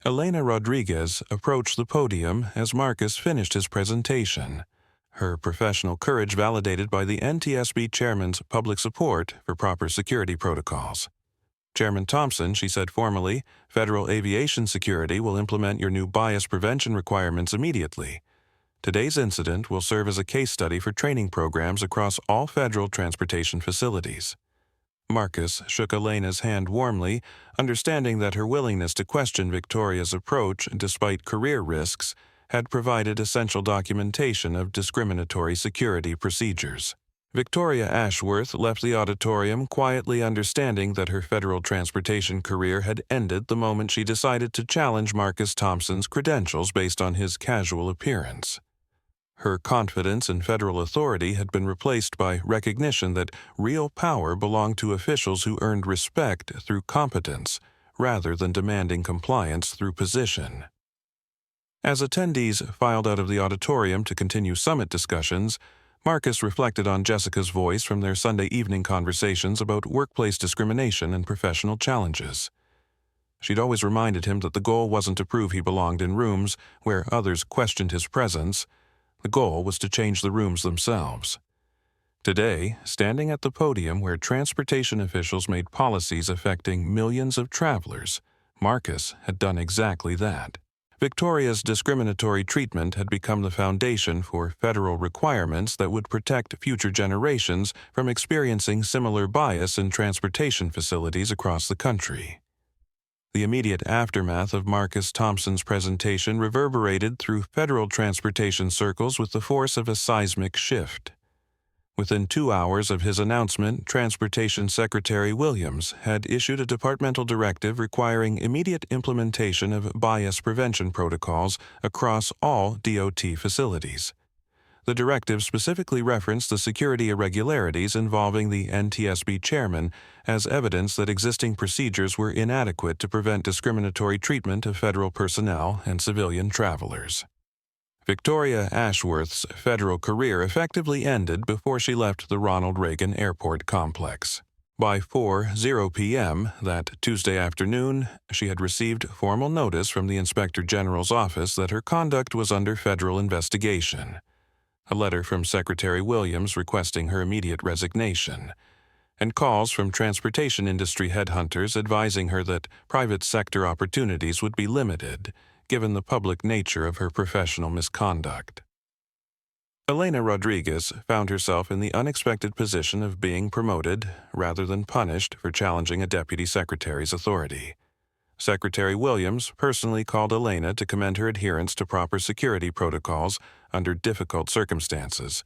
Elena Rodriguez approached the podium as Marcus finished his presentation, her professional courage validated by the NTSB Chairman's public support for proper security protocols. Chairman Thompson, she said formally, Federal Aviation Security will implement your new bias prevention requirements immediately. Today's incident will serve as a case study for training programs across all federal transportation facilities. Marcus shook Elena's hand warmly, understanding that her willingness to question Victoria's approach, despite career risks, had provided essential documentation of discriminatory security procedures. Victoria Ashworth left the auditorium quietly understanding that her federal transportation career had ended the moment she decided to challenge Marcus Thompson's credentials based on his casual appearance. Her confidence in federal authority had been replaced by recognition that real power belonged to officials who earned respect through competence, rather than demanding compliance through position. As attendees filed out of the auditorium to continue summit discussions, Marcus reflected on Jessica's voice from their Sunday evening conversations about workplace discrimination and professional challenges. She'd always reminded him that the goal wasn't to prove he belonged in rooms where others questioned his presence. The goal was to change the rooms themselves. Today, standing at the podium where transportation officials made policies affecting millions of travelers, Marcus had done exactly that. Victoria's discriminatory treatment had become the foundation for federal requirements that would protect future generations from experiencing similar bias in transportation facilities across the country. The immediate aftermath of Marcus Thompson's presentation reverberated through federal transportation circles with the force of a seismic shift. Within 2 hours of his announcement, Transportation Secretary Williams had issued a departmental directive requiring immediate implementation of bias prevention protocols across all DOT facilities. The directive specifically referenced the security irregularities involving the NTSB Chairman as evidence that existing procedures were inadequate to prevent discriminatory treatment of federal personnel and civilian travelers. Victoria Ashworth's federal career effectively ended before she left the Ronald Reagan Airport complex. By 4:00 p.m. that Tuesday afternoon, she had received formal notice from the Inspector General's office that her conduct was under federal investigation, a letter from Secretary Williams requesting her immediate resignation, and calls from transportation industry headhunters advising her that private sector opportunities would be limited, given the public nature of her professional misconduct. Elena Rodriguez found herself in the unexpected position of being promoted rather than punished for challenging a deputy secretary's authority. Secretary Williams personally called Elena to commend her adherence to proper security protocols under difficult circumstances,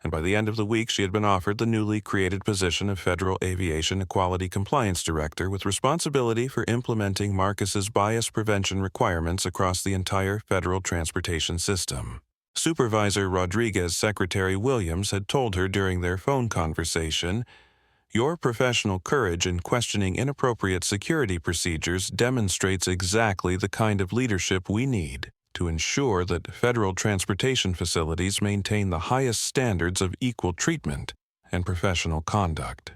and by the end of the week she had been offered the newly created position of Federal Aviation Equality Compliance Director with responsibility for implementing Marcus's bias prevention requirements across the entire federal transportation system. Supervisor Rodriguez's Secretary Williams had told her during their phone conversation, "Your professional courage in questioning inappropriate security procedures demonstrates exactly the kind of leadership we need to ensure that federal transportation facilities maintain the highest standards of equal treatment and professional conduct."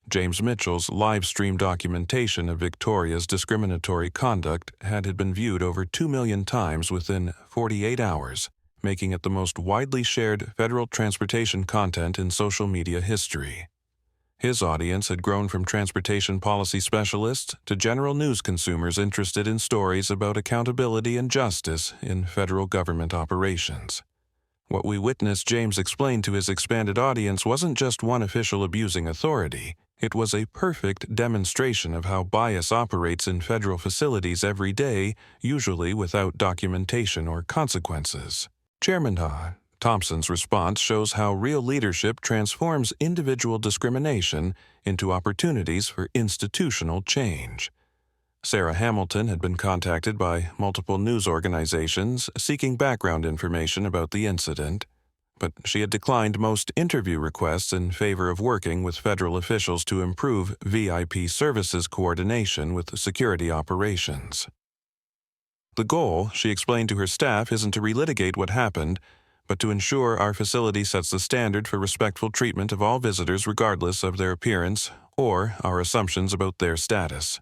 James Mitchell's live-stream documentation of Victoria's discriminatory conduct had been viewed over 2 million times within 48 hours, making it the most widely shared federal transportation content in social media history. His audience had grown from transportation policy specialists to general news consumers interested in stories about accountability and justice in federal government operations. What we witnessed James explain to his expanded audience wasn't just one official abusing authority. It was a perfect demonstration of how bias operates in federal facilities every day, usually without documentation or consequences. Chairman Thompson's response shows how real leadership transforms individual discrimination into opportunities for institutional change. Sarah Hamilton had been contacted by multiple news organizations seeking background information about the incident, but she had declined most interview requests in favor of working with federal officials to improve VIP services coordination with security operations. The goal, she explained to her staff, isn't to relitigate what happened, but to ensure our facility sets the standard for respectful treatment of all visitors regardless of their appearance or our assumptions about their status.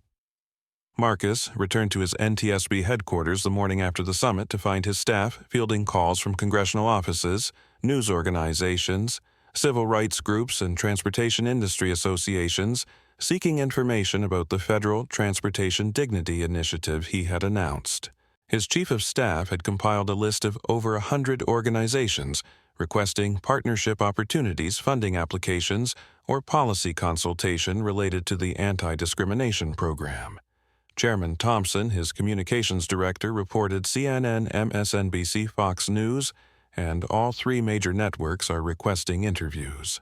Marcus returned to his NTSB headquarters the morning after the summit to find his staff fielding calls from congressional offices, news organizations, civil rights groups, and transportation industry associations seeking information about the Federal Transportation Dignity Initiative he had announced. His chief of staff had compiled a list of over 100 organizations requesting partnership opportunities, funding applications, or policy consultation related to the anti-discrimination program. Chairman Thompson, his communications director, reported CNN, MSNBC, Fox News, and all 3 major networks are requesting interviews.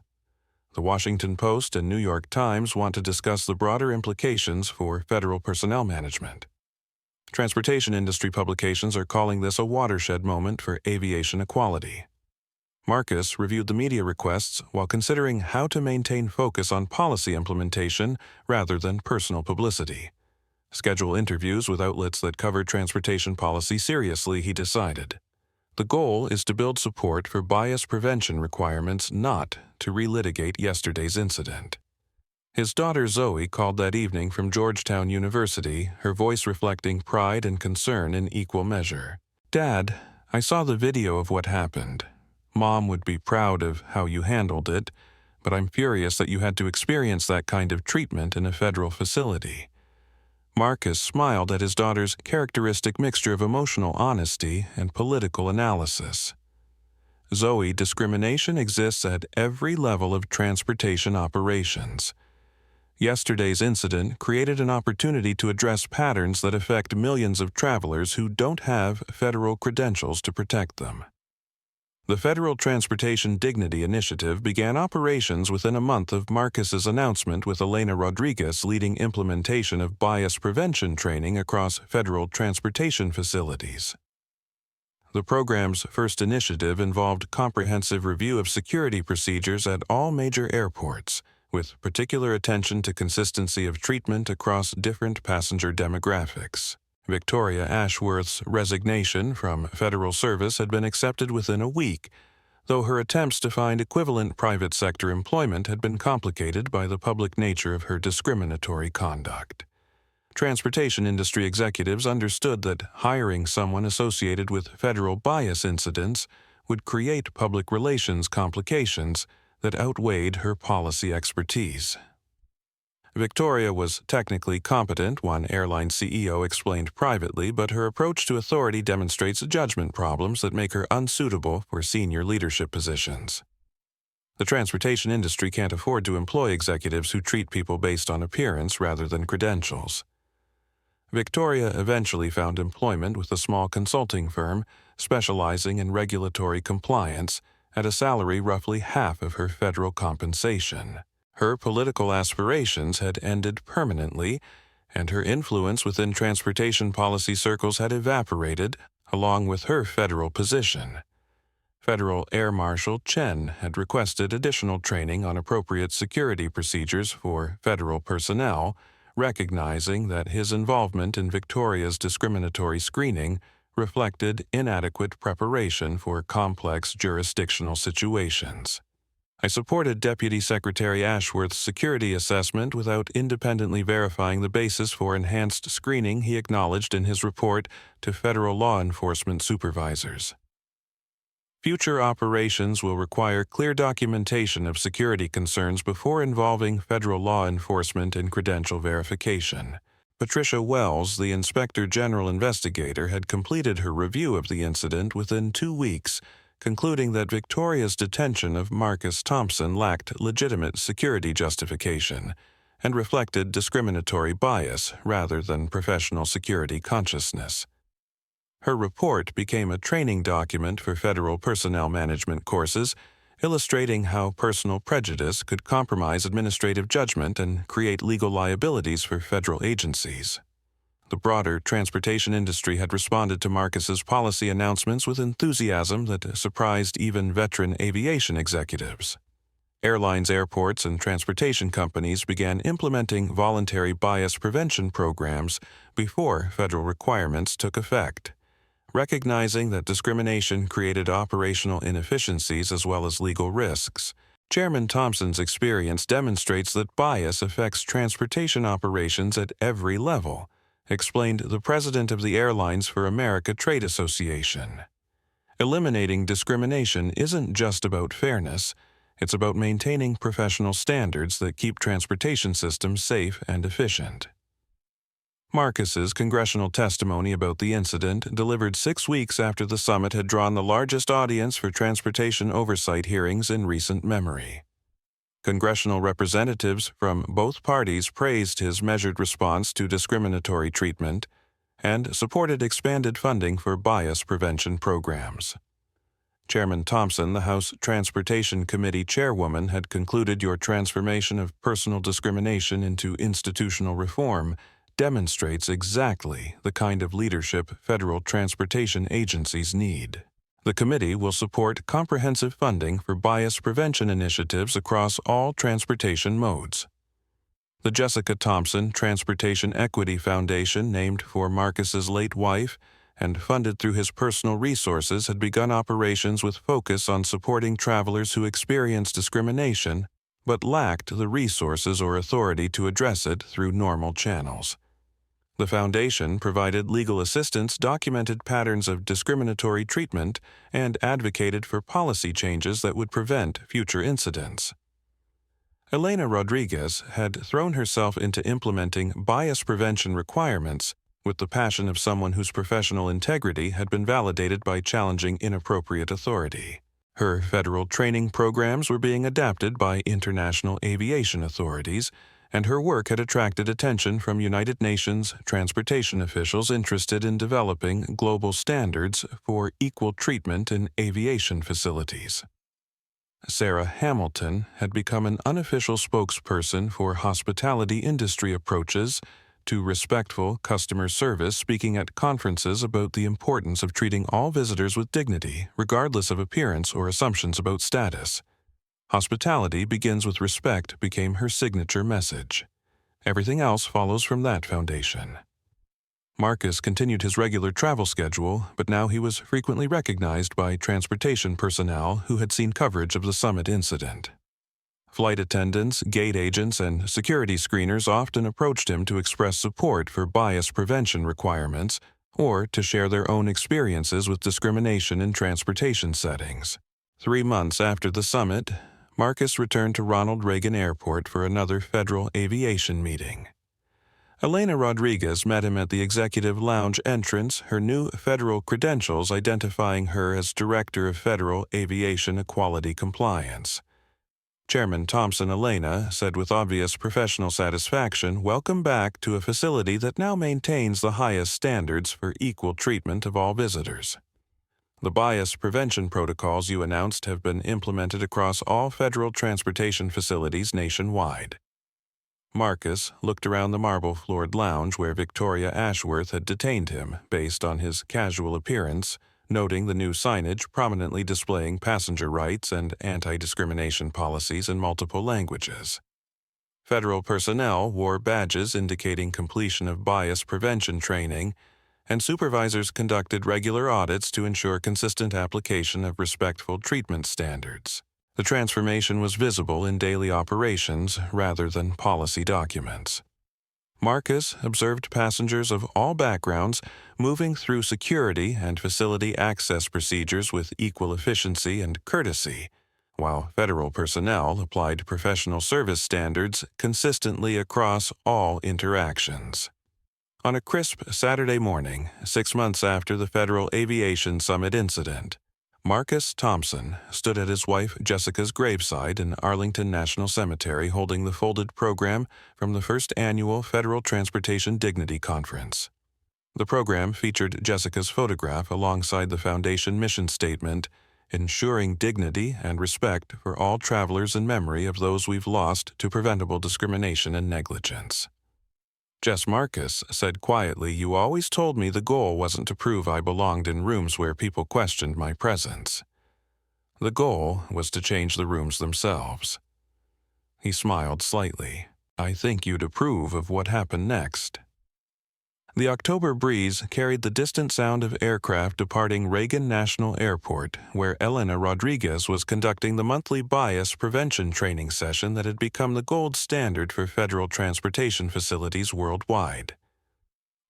The Washington Post and New York Times want to discuss the broader implications for federal personnel management. Transportation industry publications are calling this a watershed moment for aviation equality. Marcus reviewed the media requests while considering how to maintain focus on policy implementation rather than personal publicity. Schedule interviews with outlets that cover transportation policy seriously, he decided. The goal is to build support for bias prevention requirements, not to relitigate yesterday's incident. His daughter Zoe called that evening from Georgetown University, her voice reflecting pride and concern in equal measure. "Dad, I saw the video of what happened. Mom would be proud of how you handled it, but I'm furious that you had to experience that kind of treatment in a federal facility." Marcus smiled at his daughter's characteristic mixture of emotional honesty and political analysis. "Zoe, discrimination exists at every level of transportation operations. Yesterday's incident created an opportunity to address patterns that affect millions of travelers who don't have federal credentials to protect them." The Federal Transportation Dignity Initiative began operations within a month of Marcus's announcement, with Elena Rodriguez leading implementation of bias prevention training across federal transportation facilities. The program's first initiative involved comprehensive review of security procedures at all major airports, with particular attention to consistency of treatment across different passenger demographics. Victoria Ashworth's resignation from federal service had been accepted within a week, though her attempts to find equivalent private sector employment had been complicated by the public nature of her discriminatory conduct. Transportation industry executives understood that hiring someone associated with federal bias incidents would create public relations complications that outweighed her policy expertise. Victoria was technically competent, one airline CEO explained privately, but her approach to authority demonstrates judgment problems that make her unsuitable for senior leadership positions. The transportation industry can't afford to employ executives who treat people based on appearance rather than credentials. Victoria eventually found employment with a small consulting firm specializing in regulatory compliance at a salary roughly half of her federal compensation. Her political aspirations had ended permanently, and her influence within transportation policy circles had evaporated along with her federal position. Federal Air Marshal Chen had requested additional training on appropriate security procedures for federal personnel, recognizing that his involvement in Victoria's discriminatory screening reflected inadequate preparation for complex jurisdictional situations. I supported Deputy Secretary Ashworth's security assessment without independently verifying the basis for enhanced screening he acknowledged in his report to federal law enforcement supervisors. Future operations will require clear documentation of security concerns before involving federal law enforcement in credential verification. Patricia Wells, the Inspector General investigator, had completed her review of the incident within 2 weeks, concluding that Victoria's detention of Marcus Thompson lacked legitimate security justification and reflected discriminatory bias rather than professional security consciousness. Her report became a training document for federal personnel management courses, illustrating how personal prejudice could compromise administrative judgment and create legal liabilities for federal agencies. The broader transportation industry had responded to Marcus's policy announcements with enthusiasm that surprised even veteran aviation executives. Airlines, airports, and transportation companies began implementing voluntary bias prevention programs before federal requirements took effect. Recognizing that discrimination created operational inefficiencies as well as legal risks, Chairman Thompson's experience demonstrates that bias affects transportation operations at every level, explained the president of the Airlines for America Trade Association. Eliminating discrimination isn't just about fairness, it's about maintaining professional standards that keep transportation systems safe and efficient. Marcus's congressional testimony about the incident, delivered 6 weeks after the summit had drawn the largest audience for transportation oversight hearings in recent memory. Congressional representatives from both parties praised his measured response to discriminatory treatment and supported expanded funding for bias prevention programs. Chairman Thompson, the House Transportation Committee chairwoman, had concluded your transformation of personal discrimination into institutional reform demonstrates exactly the kind of leadership federal transportation agencies need. The committee will support comprehensive funding for bias prevention initiatives across all transportation modes. The Jessica Thompson Transportation Equity Foundation, named for Marcus's late wife and funded through his personal resources, had begun operations with focus on supporting travelers who experienced discrimination but lacked the resources or authority to address it through normal channels. The foundation provided legal assistance, documented patterns of discriminatory treatment, and advocated for policy changes that would prevent future incidents. Elena Rodriguez had thrown herself into implementing bias prevention requirements with the passion of someone whose professional integrity had been validated by challenging inappropriate authority. Her federal training programs were being adapted by international aviation authorities, and her work had attracted attention from United Nations transportation officials interested in developing global standards for equal treatment in aviation facilities. Sarah Hamilton had become an unofficial spokesperson for hospitality industry approaches to respectful customer service, speaking at conferences about the importance of treating all visitors with dignity, regardless of appearance or assumptions about status. Hospitality begins with respect became her signature message. Everything else follows from that foundation. Marcus continued his regular travel schedule, but now he was frequently recognized by transportation personnel who had seen coverage of the summit incident. Flight attendants, gate agents, and security screeners often approached him to express support for bias prevention requirements or to share their own experiences with discrimination in transportation settings. 3 months after the summit, Marcus returned to Ronald Reagan Airport for another federal aviation meeting. Elena Rodriguez met him at the executive lounge entrance, her new federal credentials identifying her as Director of Federal Aviation Equality Compliance. Chairman Thompson Elena said with obvious professional satisfaction, "Welcome back to a facility that now maintains the highest standards for equal treatment of all visitors. The bias prevention protocols you announced have been implemented across all federal transportation facilities nationwide." Marcus looked around the marble-floored lounge where Victoria Ashworth had detained him based on his casual appearance, noting the new signage prominently displaying passenger rights and anti-discrimination policies in multiple languages. Federal personnel wore badges indicating completion of bias prevention training, and supervisors conducted regular audits to ensure consistent application of respectful treatment standards. The transformation was visible in daily operations rather than policy documents. Marcus observed passengers of all backgrounds moving through security and facility access procedures with equal efficiency and courtesy, while federal personnel applied professional service standards consistently across all interactions. On a crisp Saturday morning, 6 months after the Federal Aviation Summit incident, Marcus Thompson stood at his wife Jessica's graveside in Arlington National Cemetery holding the folded program from the first annual Federal Transportation Dignity Conference. The program featured Jessica's photograph alongside the Foundation mission statement, ensuring dignity and respect for all travelers in memory of those we've lost to preventable discrimination and negligence. Jess Marcus said quietly, "You always told me the goal wasn't to prove I belonged in rooms where people questioned my presence. The goal was to change the rooms themselves." He smiled slightly. "I think you'd approve of what happened next." The October breeze carried the distant sound of aircraft departing Reagan National Airport, where Elena Rodriguez was conducting the monthly bias prevention training session that had become the gold standard for federal transportation facilities worldwide.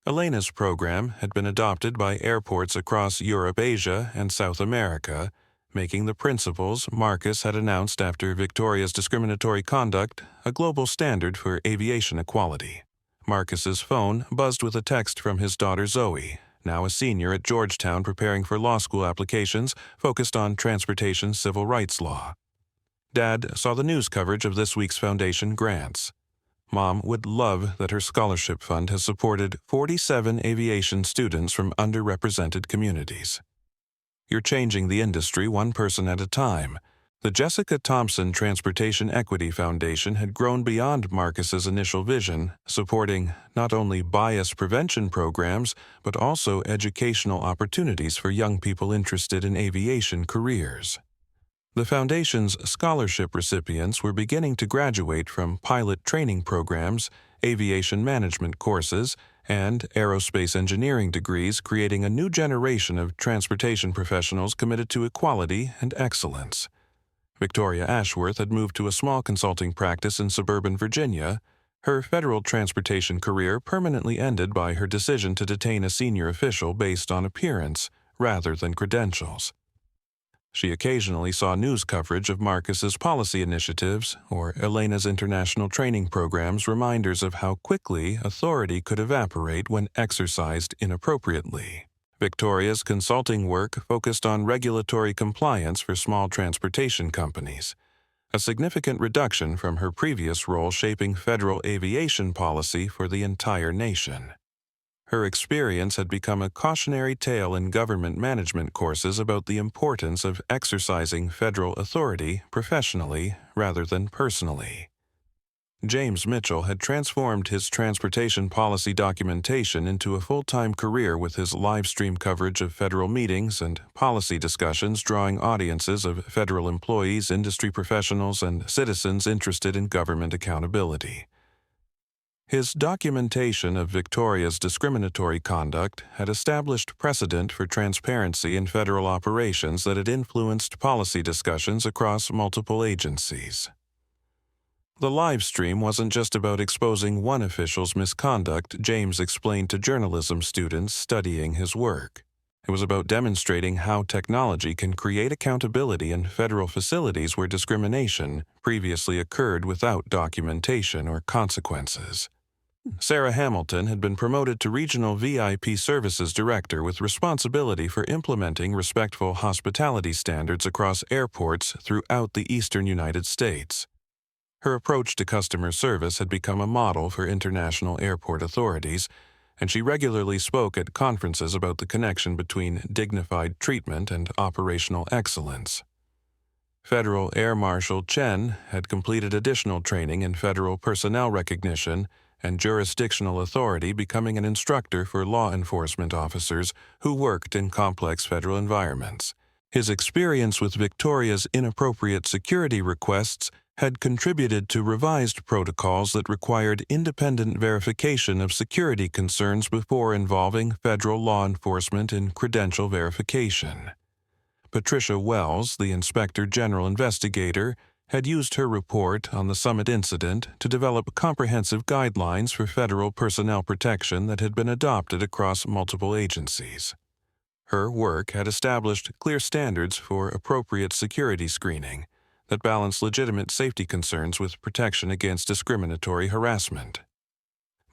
Elena's program had been adopted by airports across Europe, Asia, and South America, making the principles Marcus had announced after Victoria's discriminatory conduct a global standard for aviation equality. Marcus's phone buzzed with a text from his daughter Zoe, now a senior at Georgetown preparing for law school applications focused on transportation civil rights law. Dad saw the news coverage of this week's foundation grants. Mom would love that her scholarship fund has supported 47 aviation students from underrepresented communities. You're changing the industry one person at a time. The Jessica Thompson Transportation Equity Foundation had grown beyond Marcus's initial vision, supporting not only bias prevention programs, but also educational opportunities for young people interested in aviation careers. The foundation's scholarship recipients were beginning to graduate from pilot training programs, aviation management courses, and aerospace engineering degrees, creating a new generation of transportation professionals committed to equality and excellence. Victoria Ashworth had moved to a small consulting practice in suburban Virginia, her federal transportation career permanently ended by her decision to detain a senior official based on appearance rather than credentials. She occasionally saw news coverage of Marcus's policy initiatives or Elena's international training programs, reminders of how quickly authority could evaporate when exercised inappropriately. Victoria's consulting work focused on regulatory compliance for small transportation companies, a significant reduction from her previous role shaping federal aviation policy for the entire nation. Her experience had become a cautionary tale in government management courses about the importance of exercising federal authority professionally rather than personally. James Mitchell had transformed his transportation policy documentation into a full-time career with his live stream coverage of federal meetings and policy discussions, drawing audiences of federal employees, industry professionals, and citizens interested in government accountability. His documentation of Victoria's discriminatory conduct had established precedent for transparency in federal operations that had influenced policy discussions across multiple agencies. The live stream wasn't just about exposing one official's misconduct, James explained to journalism students studying his work. It was about demonstrating how technology can create accountability in federal facilities where discrimination previously occurred without documentation or consequences. Sarah Hamilton had been promoted to Regional VIP Services Director with responsibility for implementing respectful hospitality standards across airports throughout the eastern United States. Her approach to customer service had become a model for international airport authorities, and she regularly spoke at conferences about the connection between dignified treatment and operational excellence. Federal Air Marshal Chen had completed additional training in federal personnel recognition and jurisdictional authority, becoming an instructor for law enforcement officers who worked in complex federal environments. His experience with Victoria's inappropriate security requests had contributed to revised protocols that required independent verification of security concerns before involving federal law enforcement in credential verification. Patricia Wells, the Inspector General investigator, had used her report on the summit incident to develop comprehensive guidelines for federal personnel protection that had been adopted across multiple agencies. Her work had established clear standards for appropriate security screening that balanced legitimate safety concerns with protection against discriminatory harassment.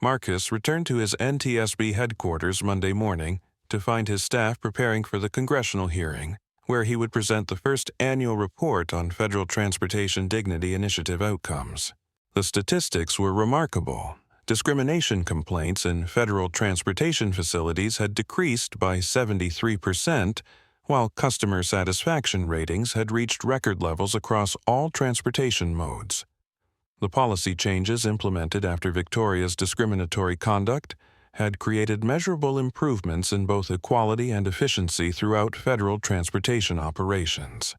Marcus returned to his NTSB headquarters Monday morning to find his staff preparing for the congressional hearing, where he would present the first annual report on Federal Transportation Dignity Initiative outcomes. The statistics were remarkable. Discrimination complaints in federal transportation facilities had decreased by 73%, while customer satisfaction ratings had reached record levels across all transportation modes. The policy changes implemented after Victoria's discriminatory conduct had created measurable improvements in both equality and efficiency throughout federal transportation operations.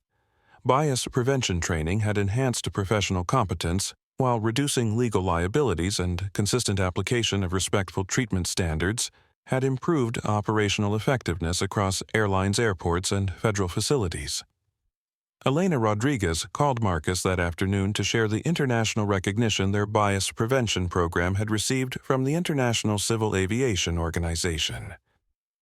Bias prevention training had enhanced professional competence, while reducing legal liabilities and consistent application of respectful treatment standards had improved operational effectiveness across airlines, airports, and federal facilities. Elena Rodriguez called Marcus that afternoon to share the international recognition their bias prevention program had received from the International Civil Aviation Organization.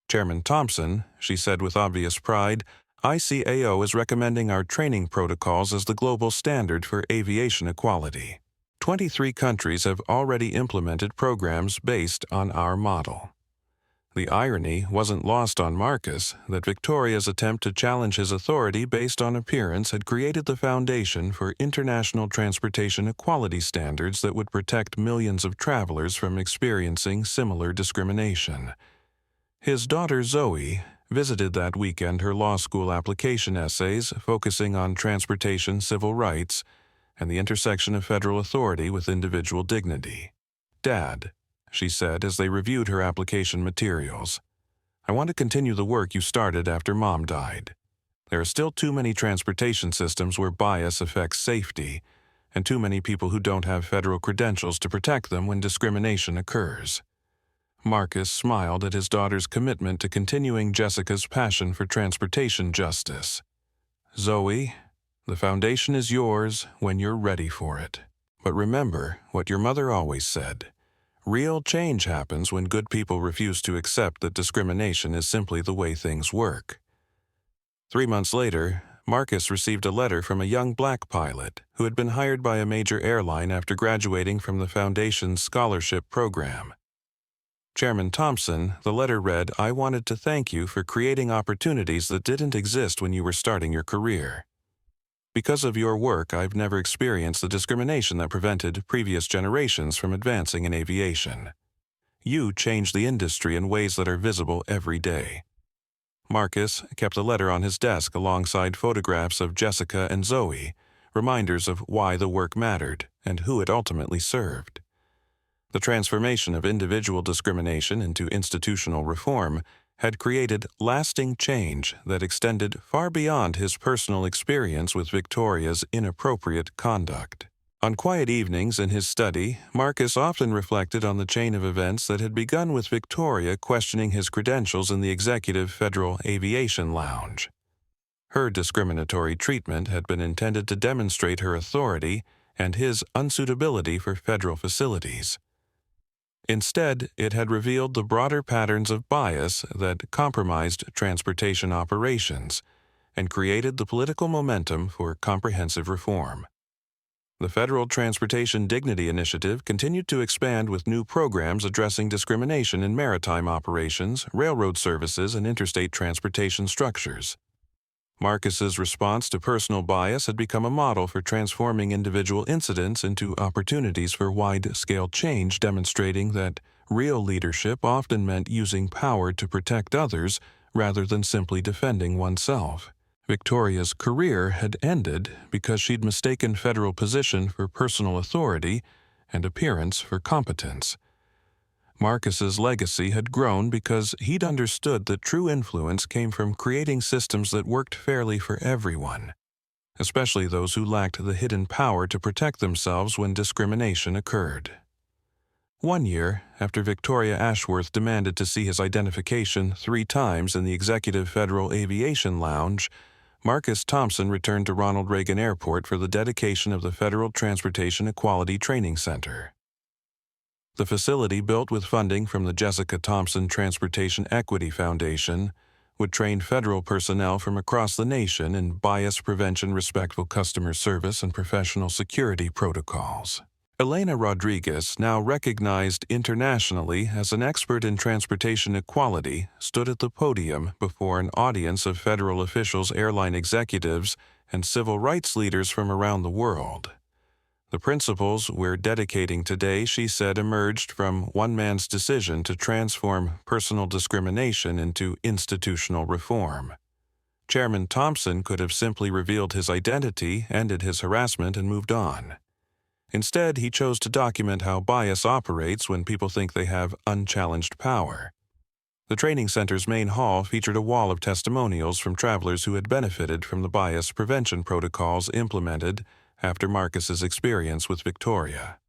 Chairman Thompson, she said with obvious pride, ICAO is recommending our training protocols as the global standard for aviation equality. 23 countries have already implemented programs based on our model. The irony wasn't lost on Marcus that Victoria's attempt to challenge his authority based on appearance had created the foundation for international transportation equality standards that would protect millions of travelers from experiencing similar discrimination. His daughter Zoe visited that weekend her law school application essays focusing on transportation civil rights and the intersection of federal authority with individual dignity. "Dad," she said as they reviewed her application materials, "I want to continue the work you started after Mom died. There are still too many transportation systems where bias affects safety, and too many people who don't have federal credentials to protect them when discrimination occurs." Marcus smiled at his daughter's commitment to continuing Jessica's passion for transportation justice. "Zoe, the foundation is yours when you're ready for it. But remember what your mother always said. Real change happens when good people refuse to accept that discrimination is simply the way things work." 3 months later, Marcus received a letter from a young black pilot who had been hired by a major airline after graduating from the Foundation's scholarship program. Chairman Thompson, the letter read, "I wanted to thank you for creating opportunities that didn't exist when you were starting your career. Because of your work, I've never experienced the discrimination that prevented previous generations from advancing in aviation. You changed the industry in ways that are visible every day." Marcus kept the letter on his desk alongside photographs of Jessica and Zoe, reminders of why the work mattered and who it ultimately served. The transformation of individual discrimination into institutional reform had created lasting change that extended far beyond his personal experience with Victoria's inappropriate conduct. On quiet evenings in his study, Marcus often reflected on the chain of events that had begun with Victoria questioning his credentials in the Executive Federal Aviation Lounge. Her discriminatory treatment had been intended to demonstrate her authority and his unsuitability for federal facilities. Instead, it had revealed the broader patterns of bias that compromised transportation operations and created the political momentum for comprehensive reform. The Federal Transportation Dignity Initiative continued to expand with new programs addressing discrimination in maritime operations, railroad services, and interstate transportation structures. Marcus's response to personal bias had become a model for transforming individual incidents into opportunities for wide-scale change, demonstrating that real leadership often meant using power to protect others rather than simply defending oneself. Victoria's career had ended because she'd mistaken federal position for personal authority and appearance for competence. Marcus's legacy had grown because he'd understood that true influence came from creating systems that worked fairly for everyone, especially those who lacked the hidden power to protect themselves when discrimination occurred. One year, after Victoria Ashworth demanded to see his identification 3 times in the Executive Federal Aviation Lounge, Marcus Thompson returned to Ronald Reagan Airport for the dedication of the Federal Transportation Equality Training Center. The facility, built with funding from the Jessica Thompson Transportation Equity Foundation, would train federal personnel from across the nation in bias prevention, respectful customer service, and professional security protocols. Elena Rodriguez, now recognized internationally as an expert in transportation equality, stood at the podium before an audience of federal officials, airline executives, and civil rights leaders from around the world. The principles we're dedicating today, she said, emerged from one man's decision to transform personal discrimination into institutional reform. Chairman Thompson could have simply revealed his identity, ended his harassment, and moved on. Instead, he chose to document how bias operates when people think they have unchallenged power. The training center's main hall featured a wall of testimonials from travelers who had benefited from the bias prevention protocols implemented after Marcus's experience with Victoria.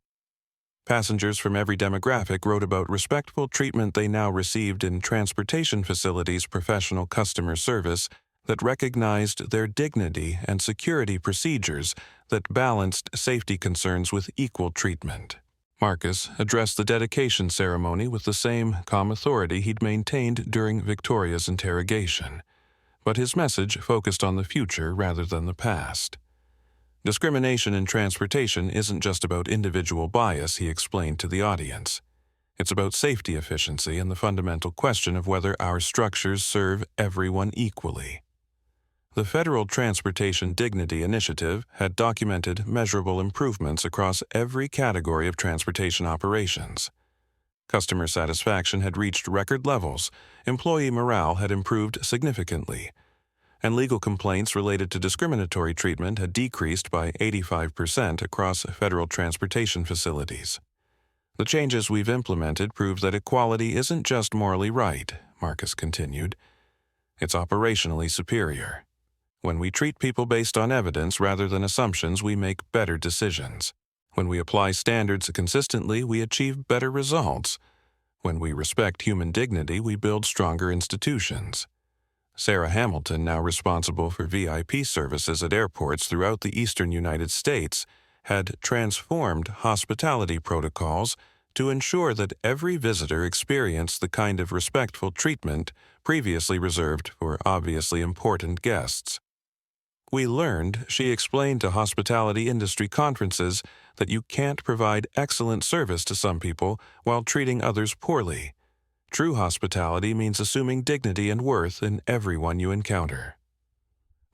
Passengers from every demographic wrote about respectful treatment they now received in transportation facilities' professional customer service that recognized their dignity and security procedures that balanced safety concerns with equal treatment. Marcus addressed the dedication ceremony with the same calm authority he'd maintained during Victoria's interrogation, but his message focused on the future rather than the past. Discrimination in transportation isn't just about individual bias, he explained to the audience. It's about safety efficiency and the fundamental question of whether our structures serve everyone equally. The Federal Transportation Dignity Initiative had documented measurable improvements across every category of transportation operations. Customer satisfaction had reached record levels, employee morale had improved significantly, and legal complaints related to discriminatory treatment had decreased by 85% across federal transportation facilities. The changes we've implemented prove that equality isn't just morally right, Marcus continued. It's operationally superior. When we treat people based on evidence rather than assumptions, we make better decisions. When we apply standards consistently, we achieve better results. When we respect human dignity, we build stronger institutions. Sarah Hamilton, now responsible for VIP services at airports throughout the eastern United States, had transformed hospitality protocols to ensure that every visitor experienced the kind of respectful treatment previously reserved for obviously important guests. We learned, she explained to hospitality industry conferences, that you can't provide excellent service to some people while treating others poorly. True hospitality means assuming dignity and worth in everyone you encounter.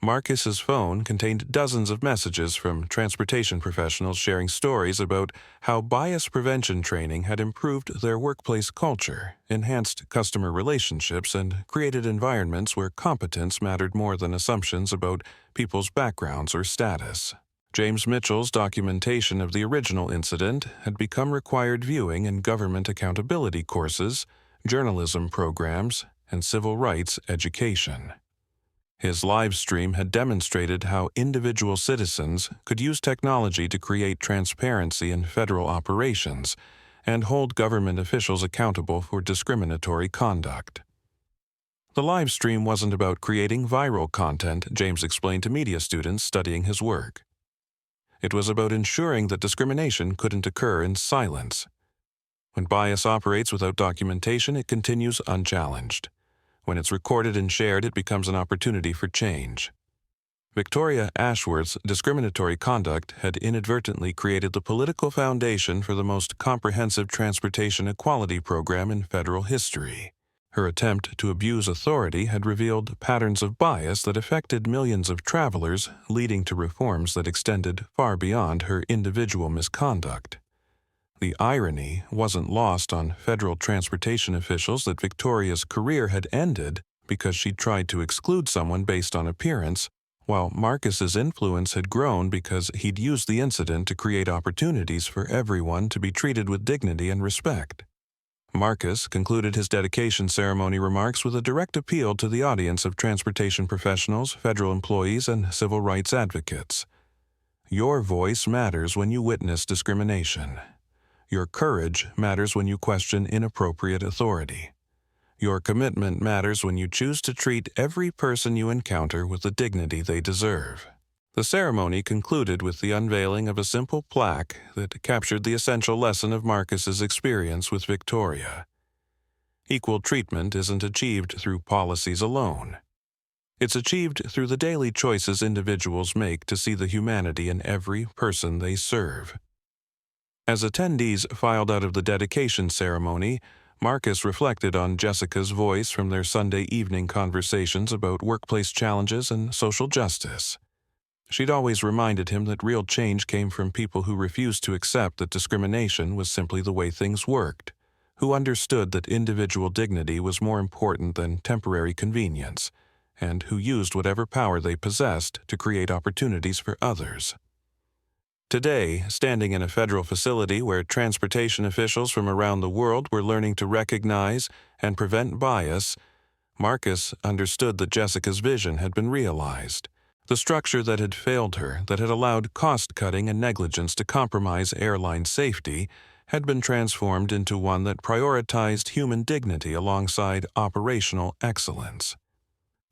Marcus's phone contained dozens of messages from transportation professionals sharing stories about how bias prevention training had improved their workplace culture, enhanced customer relationships, and created environments where competence mattered more than assumptions about people's backgrounds or status. James Mitchell's documentation of the original incident had become required viewing in government accountability courses, journalism programs, and civil rights education. His live stream had demonstrated how individual citizens could use technology to create transparency in federal operations and hold government officials accountable for discriminatory conduct. The live stream wasn't about creating viral content, James explained to media students studying his work. It was about ensuring that discrimination couldn't occur in silence. When bias operates without documentation, it continues unchallenged. When it's recorded and shared, it becomes an opportunity for change. Victoria Ashworth's discriminatory conduct had inadvertently created the political foundation for the most comprehensive transportation equality program in federal history. Her attempt to abuse authority had revealed patterns of bias that affected millions of travelers, leading to reforms that extended far beyond her individual misconduct. The irony wasn't lost on federal transportation officials that Victoria's career had ended because she'd tried to exclude someone based on appearance, while Marcus's influence had grown because he'd used the incident to create opportunities for everyone to be treated with dignity and respect. Marcus concluded his dedication ceremony remarks with a direct appeal to the audience of transportation professionals, federal employees, and civil rights advocates. Your voice matters when you witness discrimination. Your courage matters when you question inappropriate authority. Your commitment matters when you choose to treat every person you encounter with the dignity they deserve. The ceremony concluded with the unveiling of a simple plaque that captured the essential lesson of Marcus's experience with Victoria. Equal treatment isn't achieved through policies alone. It's achieved through the daily choices individuals make to see the humanity in every person they serve. As attendees filed out of the dedication ceremony, Marcus reflected on Jessica's voice from their Sunday evening conversations about workplace challenges and social justice. She'd always reminded him that real change came from people who refused to accept that discrimination was simply the way things worked, who understood that individual dignity was more important than temporary convenience, and who used whatever power they possessed to create opportunities for others. Today, standing in a federal facility where transportation officials from around the world were learning to recognize and prevent bias, Marcus understood that Jessica's vision had been realized. The structure that had failed her, that had allowed cost-cutting and negligence to compromise airline safety, had been transformed into one that prioritized human dignity alongside operational excellence.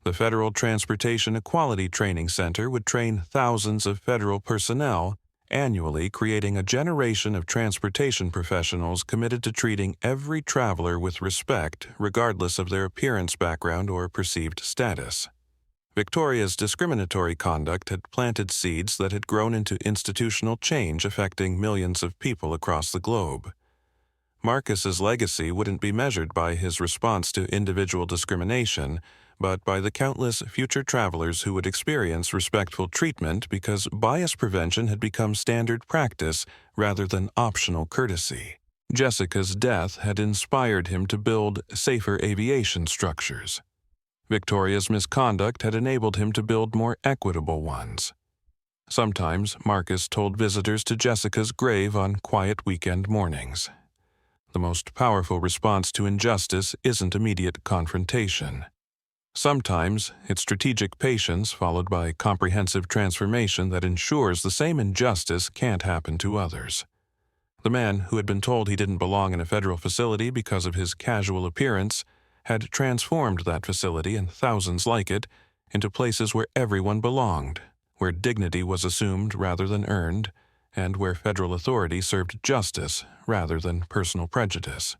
The Federal Transportation Equality Training Center would train thousands of federal personnel, annually creating a generation of transportation professionals committed to treating every traveler with respect, regardless of their appearance, background, or perceived status. Victoria's discriminatory conduct had planted seeds that had grown into institutional change affecting millions of people across the globe. Marcus's legacy wouldn't be measured by his response to individual discrimination, but by the countless future travelers who would experience respectful treatment because bias prevention had become standard practice rather than optional courtesy. Jessica's death had inspired him to build safer aviation structures. Victoria's misconduct had enabled him to build more equitable ones. Sometimes Marcus told visitors to Jessica's grave on quiet weekend mornings. The most powerful response to injustice isn't immediate confrontation. Sometimes it's strategic patience followed by comprehensive transformation that ensures the same injustice can't happen to others. The man who had been told he didn't belong in a federal facility because of his casual appearance had transformed that facility and thousands like it into places where everyone belonged, where dignity was assumed rather than earned, and where federal authority served justice rather than personal prejudice.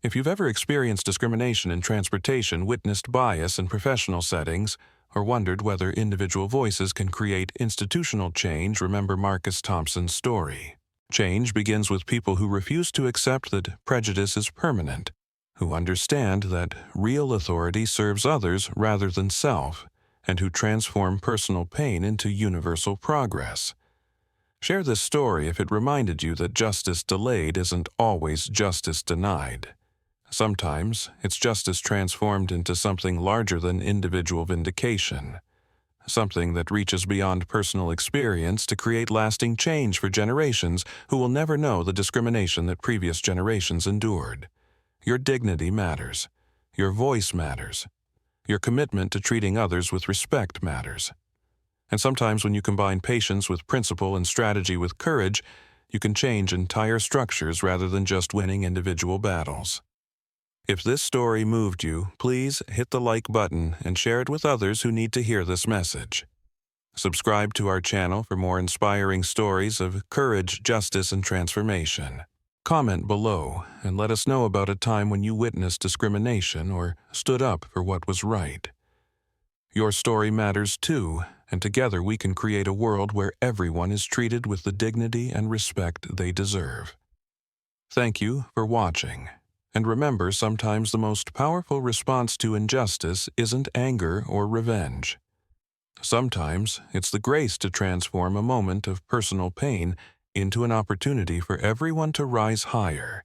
If you've ever experienced discrimination in transportation, witnessed bias in professional settings, or wondered whether individual voices can create institutional change, remember Marcus Thompson's story. Change begins with people who refuse to accept that prejudice is permanent, who understand that real authority serves others rather than self, and who transform personal pain into universal progress. Share this story if it reminded you that justice delayed isn't always justice denied. Sometimes it's justice transformed into something larger than individual vindication, something that reaches beyond personal experience to create lasting change for generations who will never know the discrimination that previous generations endured. Your dignity matters. Your voice matters. Your commitment to treating others with respect matters. And sometimes when you combine patience with principle and strategy with courage, you can change entire structures rather than just winning individual battles. If this story moved you, please hit the like button and share it with others who need to hear this message. Subscribe to our channel for more inspiring stories of courage, justice, and transformation. Comment below and let us know about a time when you witnessed discrimination or stood up for what was right. Your story matters too, and together we can create a world where everyone is treated with the dignity and respect they deserve. Thank you for watching. And remember, sometimes the most powerful response to injustice isn't anger or revenge. Sometimes it's the grace to transform a moment of personal pain into an opportunity for everyone to rise higher,